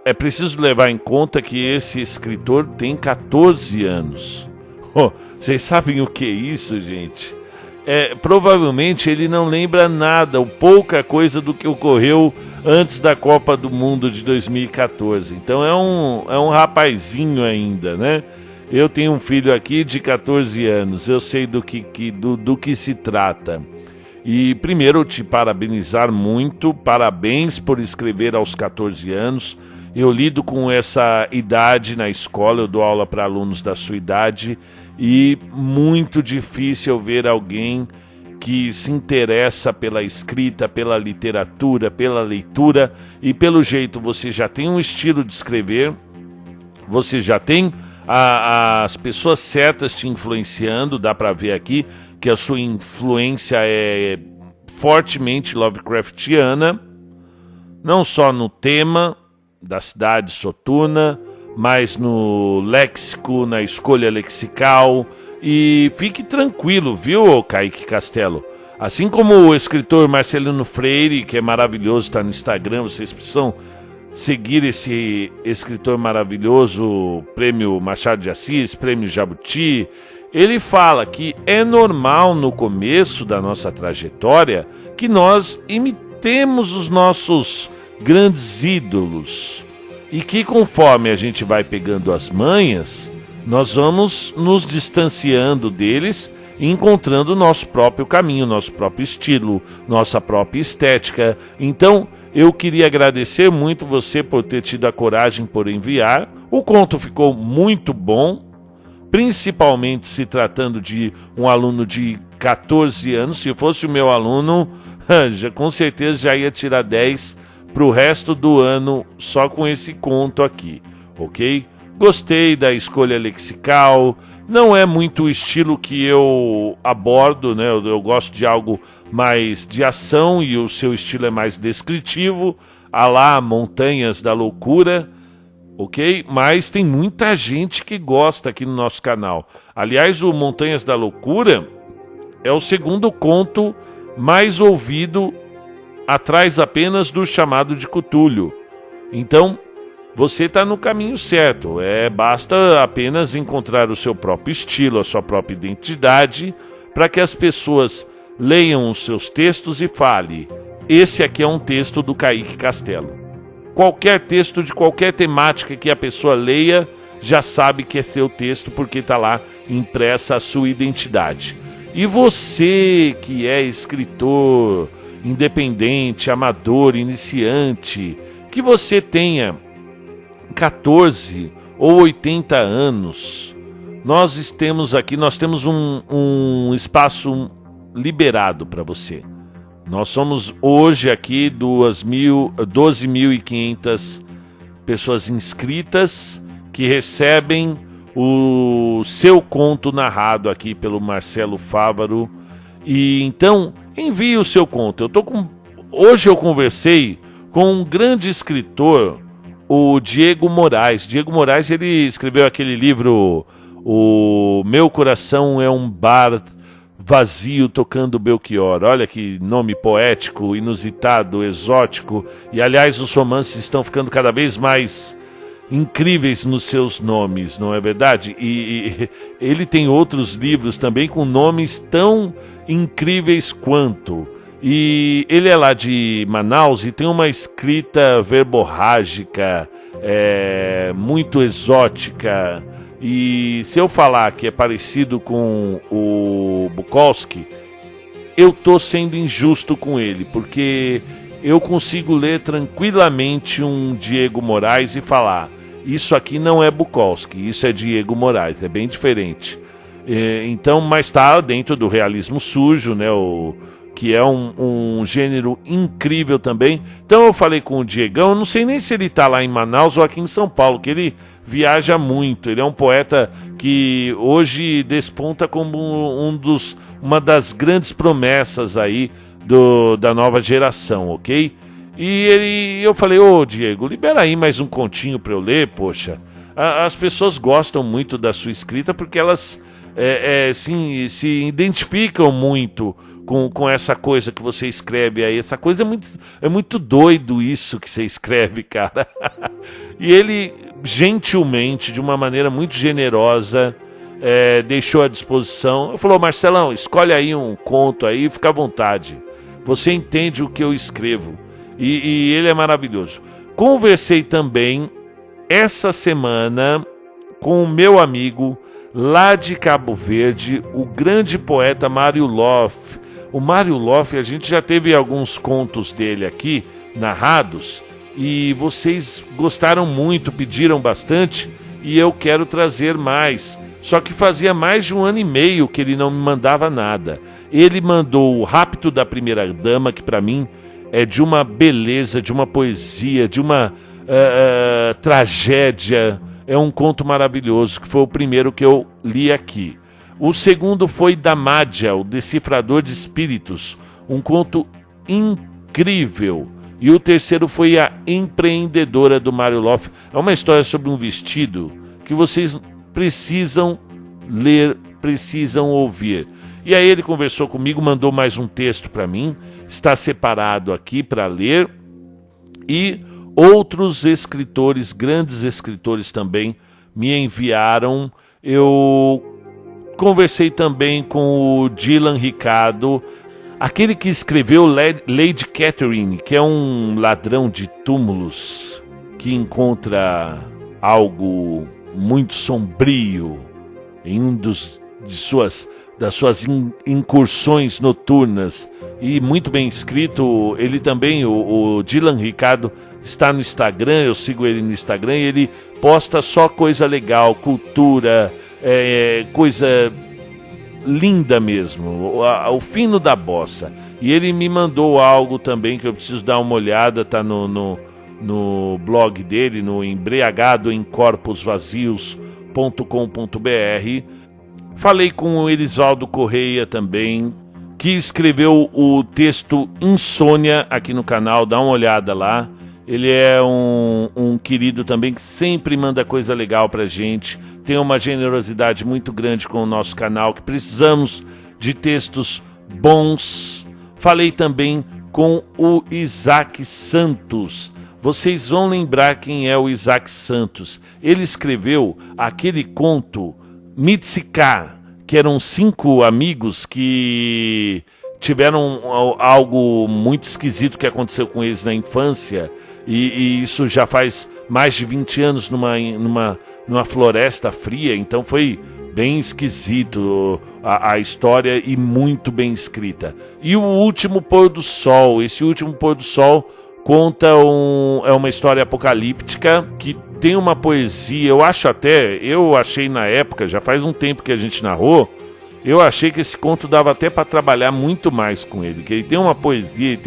É preciso levar em conta que esse escritor tem 14 anos. Oh, vocês sabem o que é isso, gente? Provavelmente ele não lembra nada, ou pouca coisa do que ocorreu antes da Copa do Mundo de 2014. Então é um rapazinho ainda, né? Eu tenho um filho aqui de 14 anos, eu sei do que se trata. E primeiro te parabenizar muito, parabéns por escrever aos 14 anos. Eu lido com essa idade na escola, eu dou aula para alunos da sua idade, e muito difícil ver alguém que se interessa pela escrita, pela literatura, pela leitura, e pelo jeito você já tem um estilo de escrever, você já tem as pessoas certas te influenciando. Dá para ver aqui que a sua influência é fortemente Lovecraftiana, não só no tema da Cidade Soturna, mas no léxico, na escolha lexical. E fique tranquilo, viu, Kaique Castelo? Assim como o escritor Marcelino Freire, que é maravilhoso, está no Instagram, vocês precisam seguir esse escritor maravilhoso, Prêmio Machado de Assis, Prêmio Jabuti. Ele fala que é normal no começo da nossa trajetória que nós imitemos os nossos grandes ídolos e que conforme a gente vai pegando as manhas, nós vamos nos distanciando deles e encontrando o nosso próprio caminho, nosso próprio estilo, nossa própria estética. Então, eu queria agradecer muito você por ter tido a coragem por enviar. O conto ficou muito bom, principalmente se tratando de um aluno de 14 anos. Se fosse o meu aluno, com certeza já ia tirar 10 para o resto do ano só com esse conto aqui, ok? Gostei da escolha lexical, não é muito o estilo que eu abordo, né? Eu gosto de algo mais de ação e o seu estilo é mais descritivo, à lá Montanhas da Loucura, ok? Mas tem muita gente que gosta aqui no nosso canal. Aliás, o Montanhas da Loucura é o segundo conto mais ouvido, atrás apenas do Chamado de Cthulhu. Então, você está no caminho certo. Basta apenas encontrar o seu próprio estilo, a sua própria identidade, para que as pessoas leiam os seus textos e falem: esse aqui é um texto do Kaique Castelo. Qualquer texto de qualquer temática que a pessoa leia, já sabe que é seu texto, porque está lá impressa a sua identidade. E você que é escritor, independente, amador, iniciante, que você tenha 14 ou 80 anos, nós temos um espaço liberado para você. Nós somos hoje aqui 12.500 pessoas inscritas que recebem o seu conto narrado aqui pelo Marcelo Fávaro. E então envie o seu conto. Hoje eu conversei com um grande escritor, o Diego Moraes. Diego Moraes, ele escreveu aquele livro O Meu Coração é um Bar Vazio Tocando Belchior. Olha que nome poético, inusitado, exótico. E aliás, os romances estão ficando cada vez mais incríveis nos seus nomes, não é verdade? E ele tem outros livros também com nomes tão incríveis quanto. E ele é lá de Manaus e tem uma escrita verborrágica, muito exótica. E se eu falar que é parecido com o Bukowski, eu estou sendo injusto com ele, porque eu consigo ler tranquilamente um Diego Moraes e falar: isso aqui não é Bukowski, isso é Diego Moraes, é bem diferente. Então, mas está dentro do realismo sujo, né? Que é um gênero incrível também. Então eu falei com o Diegão, não sei nem se ele está lá em Manaus ou aqui em São Paulo, que ele viaja muito. Ele é um poeta que hoje desponta como uma das grandes promessas aí da nova geração, ok? E eu falei: ô Diego, libera aí mais um continho para eu ler, poxa. As pessoas gostam muito da sua escrita porque elas se identificam muito com essa coisa que você escreve aí. Essa coisa é muito doido isso que você escreve, cara. E ele, gentilmente, de uma maneira muito generosa, deixou à disposição. Eu falou: Marcelão, escolhe aí um conto aí, fica à vontade. Você entende o que eu escrevo. E ele é maravilhoso. Conversei também essa semana com o meu amigo lá de Cabo Verde, o grande poeta Mário Loff. O Mário Loff, a gente já teve alguns contos dele aqui, narrados, e vocês gostaram muito, pediram bastante, e eu quero trazer mais. Só que fazia mais de 1 ano e meio que ele não me mandava nada. Ele mandou O Rapto da Primeira Dama, que para mim é de uma beleza, de uma poesia, de uma tragédia. É um conto maravilhoso, que foi o primeiro que eu li aqui. O segundo foi Damádia, o Decifrador de Espíritos, um conto incrível. E o terceiro foi A Empreendedora, do Mário Loff. É uma história sobre um vestido que vocês precisam ler, precisam ouvir. E aí ele conversou comigo, mandou mais um texto para mim, está separado aqui para ler. E outros escritores, grandes escritores também, me enviaram. Eu conversei também com o Dylan Ricardo, aquele que escreveu Lady Catherine, que é um ladrão de túmulos que encontra algo muito sombrio em um das suas incursões noturnas, e muito bem escrito. Ele também, o Dylan Ricardo, está no Instagram, eu sigo ele no Instagram, e ele posta só coisa legal, cultura, coisa linda mesmo, o fino da bossa. E ele me mandou algo também que eu preciso dar uma olhada, tá no blog dele, no embriagadoemcorposvazios.com.br. Falei com o Elisaldo Correia também, que escreveu o texto Insônia aqui no canal, dá uma olhada lá. Ele é um querido também que sempre manda coisa legal pra gente, tem uma generosidade muito grande com o nosso canal, que precisamos de textos bons. Falei também com o Isaac Santos. Vocês vão lembrar quem é o Isaac Santos. Ele escreveu aquele conto Mitsuka, que eram 5 amigos que tiveram algo muito esquisito que aconteceu com eles na infância, e isso já faz mais de 20 anos numa floresta fria. Então foi bem esquisito a história, e muito bem escrita. E o Último Pôr do Sol, esse Último Pôr do Sol conta é uma história apocalíptica que tem uma poesia. Eu achei na época, já faz um tempo que a gente narrou, eu achei que esse conto dava até para trabalhar muito mais com ele, que ele tem uma poesia,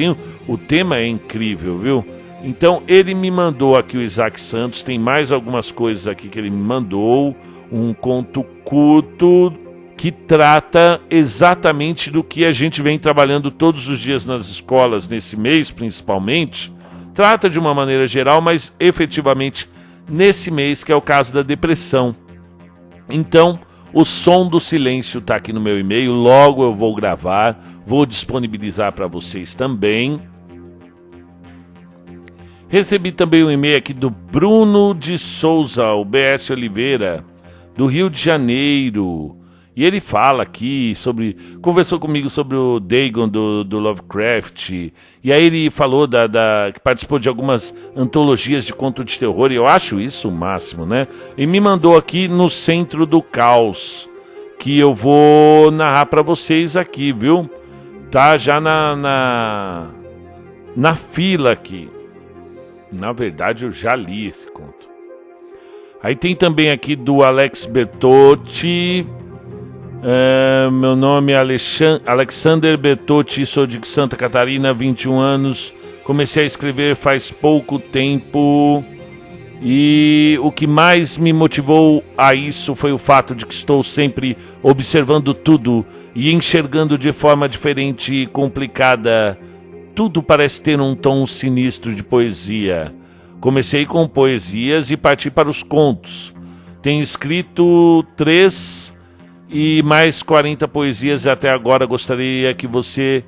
o tema é incrível, viu? Então ele me mandou aqui, o Isaac Santos, tem mais algumas coisas aqui que ele me mandou, um conto curto que trata exatamente do que a gente vem trabalhando todos os dias nas escolas, nesse mês principalmente. Trata de uma maneira geral, mas efetivamente nesse mês, que é o caso da depressão. Então, o Som do Silêncio está aqui no meu e-mail, logo eu vou gravar, vou disponibilizar para vocês também. Recebi também um e-mail aqui do Bruno de Souza, o BS Oliveira, do Rio de Janeiro. E ele fala aqui conversou comigo sobre o Dagon do Lovecraft. E aí ele falou que participou de algumas antologias de conto de terror. E eu acho isso o máximo, né? E me mandou aqui No Centro do Caos, que eu vou narrar para vocês aqui, viu? Tá já na fila aqui. Na verdade, eu já li esse conto. Aí tem também aqui do Alex Bertotti. Meu nome é Alexander Bertotti, sou de Santa Catarina, 21 anos. Comecei a escrever faz pouco tempo. E o que mais me motivou a isso foi o fato de que estou sempre observando tudo e enxergando de forma diferente e complicada. Tudo parece ter um tom sinistro de poesia. Comecei com poesias e parti para os contos. Tenho escrito 3 e mais 40 poesias até agora. Gostaria que você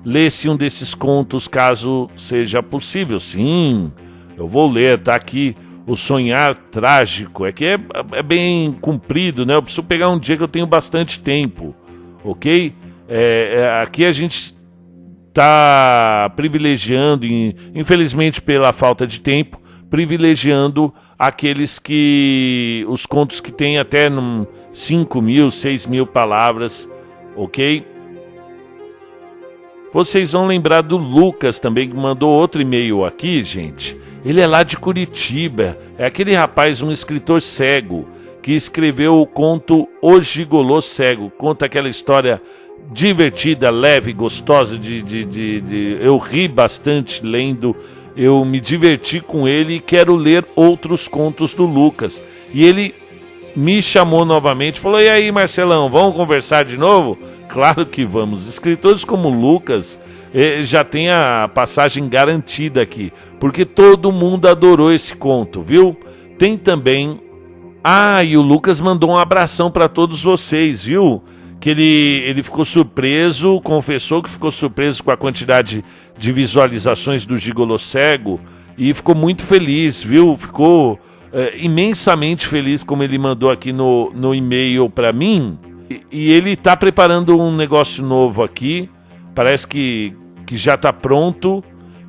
lesse um desses contos, caso seja possível. Sim, eu vou ler, tá aqui. O Sonhar Trágico. É que é bem comprido, né? Eu preciso pegar um dia que eu tenho bastante tempo, ok? Aqui a gente está privilegiando, infelizmente pela falta de tempo, privilegiando os contos que têm até 5.000, 6.000 palavras, ok? Vocês vão lembrar do Lucas também, que mandou outro e-mail aqui, gente. Ele é lá de Curitiba, é aquele rapaz, um escritor cego, que escreveu o conto O Gigolô Cego. Conta aquela história divertida, leve, gostosa, eu ri bastante lendo, eu me diverti com ele e quero ler outros contos do Lucas. E ele me chamou novamente, falou: e aí, Marcelão, vamos conversar de novo? Claro que vamos. Escritores como o Lucas já tem a passagem garantida aqui, porque todo mundo adorou esse conto, viu? Tem também... e o Lucas mandou um abração para todos vocês, viu? que ele ficou surpreso, confessou que ficou surpreso com a quantidade de visualizações do Gigolô Cego e ficou muito feliz, viu? Ficou imensamente feliz, como ele mandou aqui no e-mail para mim. E ele está preparando um negócio novo aqui, parece que já está pronto,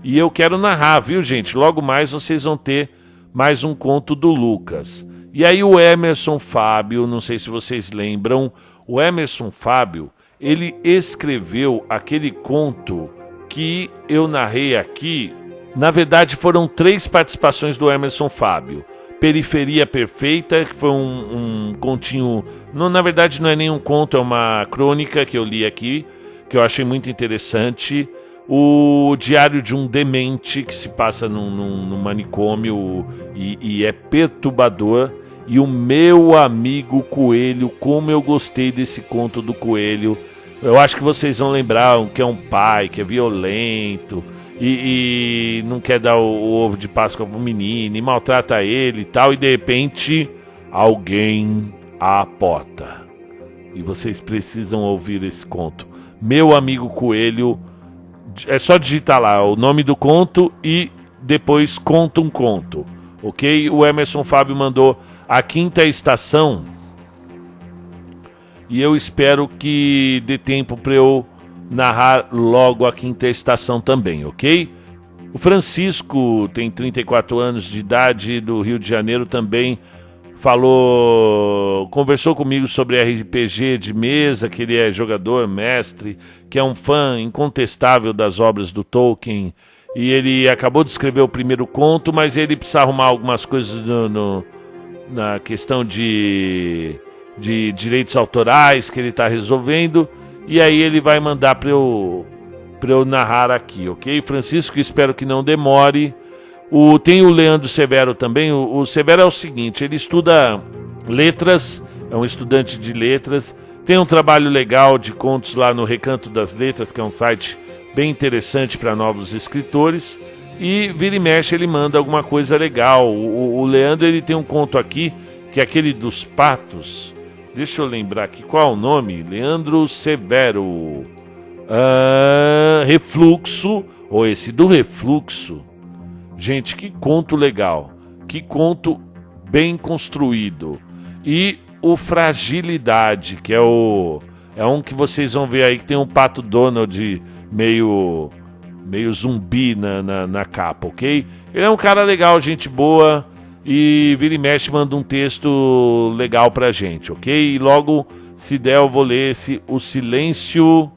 e eu quero narrar, viu, gente? Logo mais vocês vão ter mais um conto do Lucas. E aí o Emerson Fábio, não sei se vocês lembram, o Emerson Fábio, ele escreveu aquele conto que eu narrei aqui. Na verdade foram 3 participações do Emerson Fábio. Periferia Perfeita, que foi um continho, não, na verdade não é nenhum conto, é uma crônica que eu li aqui, que eu achei muito interessante. O Diário de um Demente, que se passa num manicômio e é perturbador. E o Meu Amigo Coelho, como eu gostei desse conto do Coelho. Eu acho que vocês vão lembrar que é um pai, que é violento e não quer dar o ovo de Páscoa pro menino e maltrata ele e tal. E de repente, alguém apota. E vocês precisam ouvir esse conto. Meu Amigo Coelho, é só digitar lá o nome do conto e depois conta um conto, ok? O Emerson Fábio mandou A Quinta Estação e eu espero que dê tempo para eu narrar logo A Quinta Estação também, ok? O Francisco tem 34 anos de idade, do Rio de Janeiro, também conversou comigo sobre RPG de mesa, que ele é jogador, mestre, que é um fã incontestável das obras do Tolkien, e ele acabou de escrever o primeiro conto, mas ele precisa arrumar algumas coisas na questão de direitos autorais que ele está resolvendo, e aí ele vai mandar para eu narrar aqui, ok? Francisco, espero que não demore. Tem o Leandro Severo também. O Severo é o seguinte, ele estuda letras, é um estudante de letras, tem um trabalho legal de contos lá no Recanto das Letras, que é um site bem interessante para novos escritores, e vira e mexe ele manda alguma coisa legal. O Leandro, ele tem um conto aqui, que é aquele dos patos. Deixa eu lembrar aqui qual é o nome. Leandro Severo. Refluxo, ou esse do Refluxo. Gente, que conto legal, que conto bem construído. E o Fragilidade, que é um que vocês vão ver aí, que tem um Pato Donald meio zumbi na capa, ok? Ele é um cara legal, gente boa, e vira e mexe manda um texto legal pra gente, ok? E logo, se der, eu vou ler O Silêncio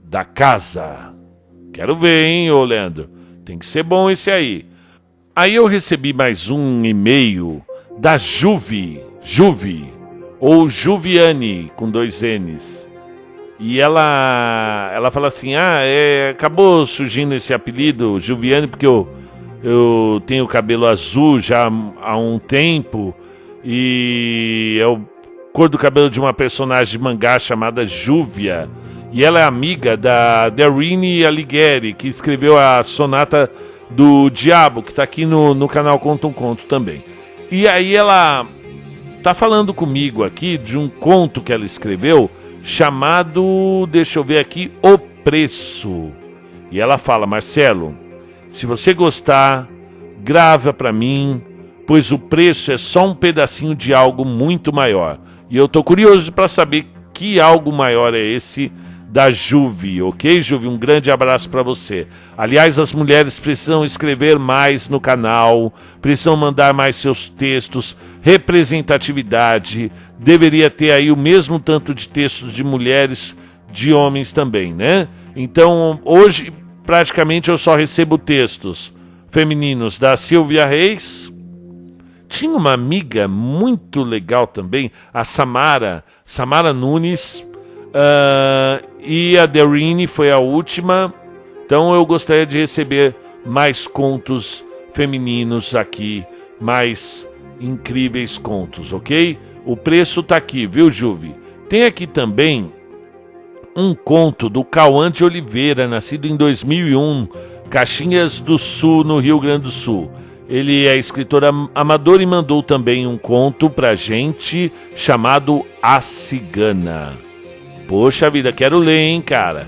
da Casa. Quero ver, hein, ô Leandro? Tem que ser bom esse aí. Aí eu recebi mais um e-mail da Juvi, ou Juviane, com 2 N's. E ela fala assim, acabou surgindo esse apelido, Juviane, porque eu tenho cabelo azul já há um tempo, e é a cor do cabelo de uma personagem de mangá chamada Júvia. E ela é amiga da Darine Alighieri, que escreveu a Sonata do Diabo, que está aqui no canal Conta um Conto também. E aí ela tá falando comigo aqui de um conto que ela escreveu chamado, deixa eu ver aqui, O Preço. E ela fala, Marcelo, se você gostar, grava para mim, pois o preço é só um pedacinho de algo muito maior. E eu tô curioso para saber que algo maior é esse da Juvi, ok, Juvi? Um grande abraço para você. Aliás, as mulheres precisam escrever mais no canal, precisam mandar mais seus textos, representatividade, deveria ter aí o mesmo tanto de textos de mulheres, de homens também, né? Então, hoje, praticamente eu só recebo textos femininos da Silvia Reis. Tinha uma amiga muito legal também, a Samara Nunes, e a Darine foi a última. Então eu gostaria de receber mais contos femininos aqui, mais incríveis contos, ok? O preço tá aqui, viu, Juvi? Tem aqui também um conto do Cauã de Oliveira, nascido em 2001, Caxias do Sul, no Rio Grande do Sul. Ele é escritor amador e mandou também um conto pra gente chamado A Cigana. Poxa vida, quero ler, hein, cara.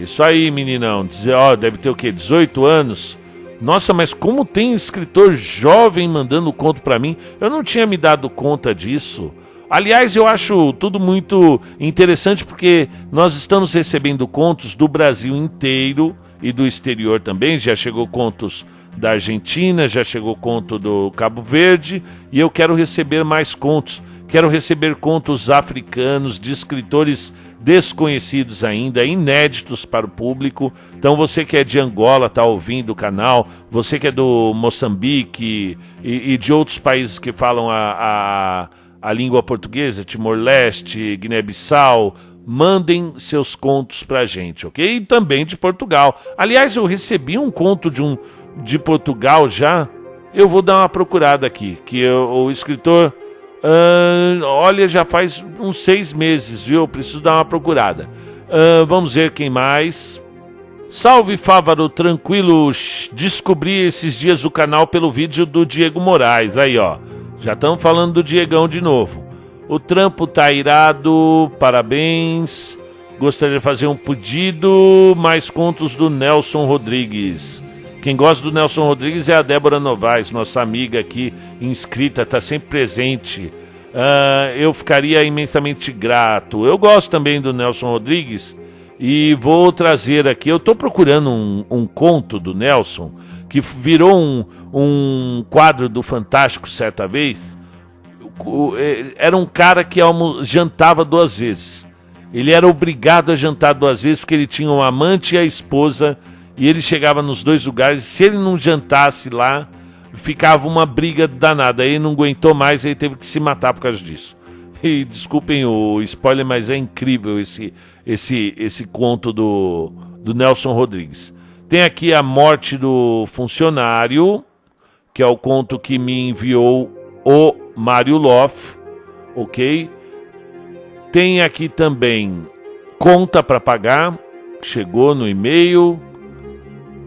Isso aí, meninão. Ó, deve ter o quê? 18 anos? Nossa, mas como tem escritor jovem mandando conto pra mim? Eu não tinha me dado conta disso. Aliás, eu acho tudo muito interessante porque nós estamos recebendo contos do Brasil inteiro e do exterior também. Já chegou contos da Argentina, já chegou conto do Cabo Verde e eu quero receber mais contos. Quero receber contos africanos de escritores desconhecidos ainda, inéditos para o público. Então você que é de Angola, está ouvindo o canal, você que é do Moçambique e de outros países que falam a língua portuguesa, Timor-Leste, Guiné-Bissau, mandem seus contos pra gente, ok? E também de Portugal. Aliás, eu recebi um conto de Portugal já. Eu vou dar uma procurada aqui, que o escritor... olha, já faz uns 6 meses, viu? Eu preciso dar uma procurada. Vamos ver quem mais. Salve, Fávaro, tranquilo. Descobri esses dias o canal pelo vídeo do Diego Moraes. Aí, ó. Já estamos falando do Diegão de novo. O trampo tá irado, parabéns. Gostaria de fazer um pedido. Mais contos do Nelson Rodrigues. Quem gosta do Nelson Rodrigues é a Débora Novaes, nossa amiga aqui, inscrita, está sempre presente. Eu ficaria imensamente grato. Eu gosto também do Nelson Rodrigues e vou trazer aqui. Eu estou procurando um conto do Nelson que virou um quadro do Fantástico certa vez. Era um cara que jantava 2 vezes. Ele era obrigado a jantar 2 vezes porque ele tinha um amante e a esposa. E ele chegava nos 2 lugares, se ele não jantasse lá, ficava uma briga danada. Aí ele não aguentou mais, ele teve que se matar por causa disso. E desculpem o spoiler, mas é incrível esse conto do Nelson Rodrigues. Tem aqui A Morte do Funcionário, que é o conto que me enviou o Mário Loff, ok? Tem aqui também Conta para Pagar, chegou no e-mail.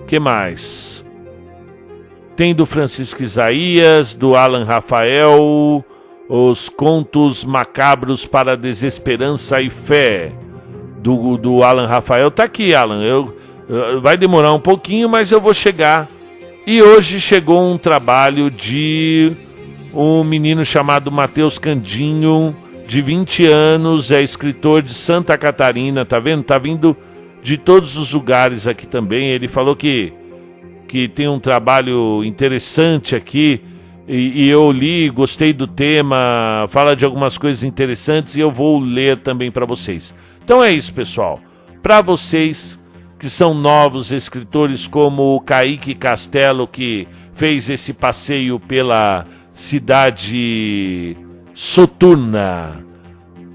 Que mais? Tem do Francisco Isaías, do Alan Rafael, Os Contos Macabros para a Desesperança e Fé, do Alan Rafael. Tá aqui, Alan. Vai demorar um pouquinho, mas eu vou chegar. E hoje chegou um trabalho de um menino chamado Matheus Candinho, de 20 anos, é escritor de Santa Catarina, tá vendo? Tá vindo de todos os lugares aqui também. Ele falou que tem um trabalho interessante aqui e eu li, gostei do tema, fala de algumas coisas interessantes e eu vou ler também para vocês. Então é isso, pessoal. Para vocês que são novos escritores como o Kaique Castelo, que fez esse passeio pela cidade soturna,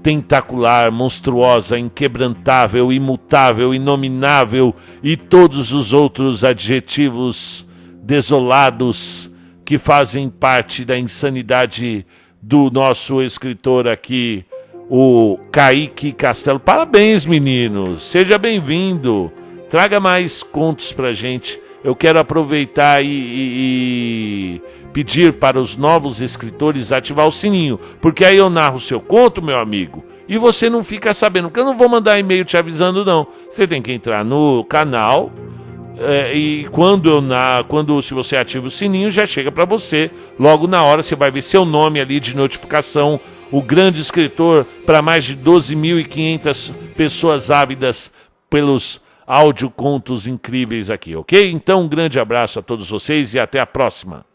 tentacular, monstruosa, inquebrantável, imutável, inominável e todos os outros adjetivos desolados que fazem parte da insanidade do nosso escritor aqui, o Kaique Castelo. Parabéns, menino! Seja bem-vindo! Traga mais contos pra gente. Eu quero aproveitar e pedir para os novos escritores ativar o sininho, porque aí eu narro o seu conto, meu amigo, e você não fica sabendo, porque eu não vou mandar e-mail te avisando, não. Você tem que entrar no canal e se você ativa o sininho, já chega para você. Logo na hora você vai ver seu nome ali de notificação, o grande escritor para mais de 12.500 pessoas ávidas pelos audiocontos incríveis aqui, ok? Então um grande abraço a todos vocês e até a próxima.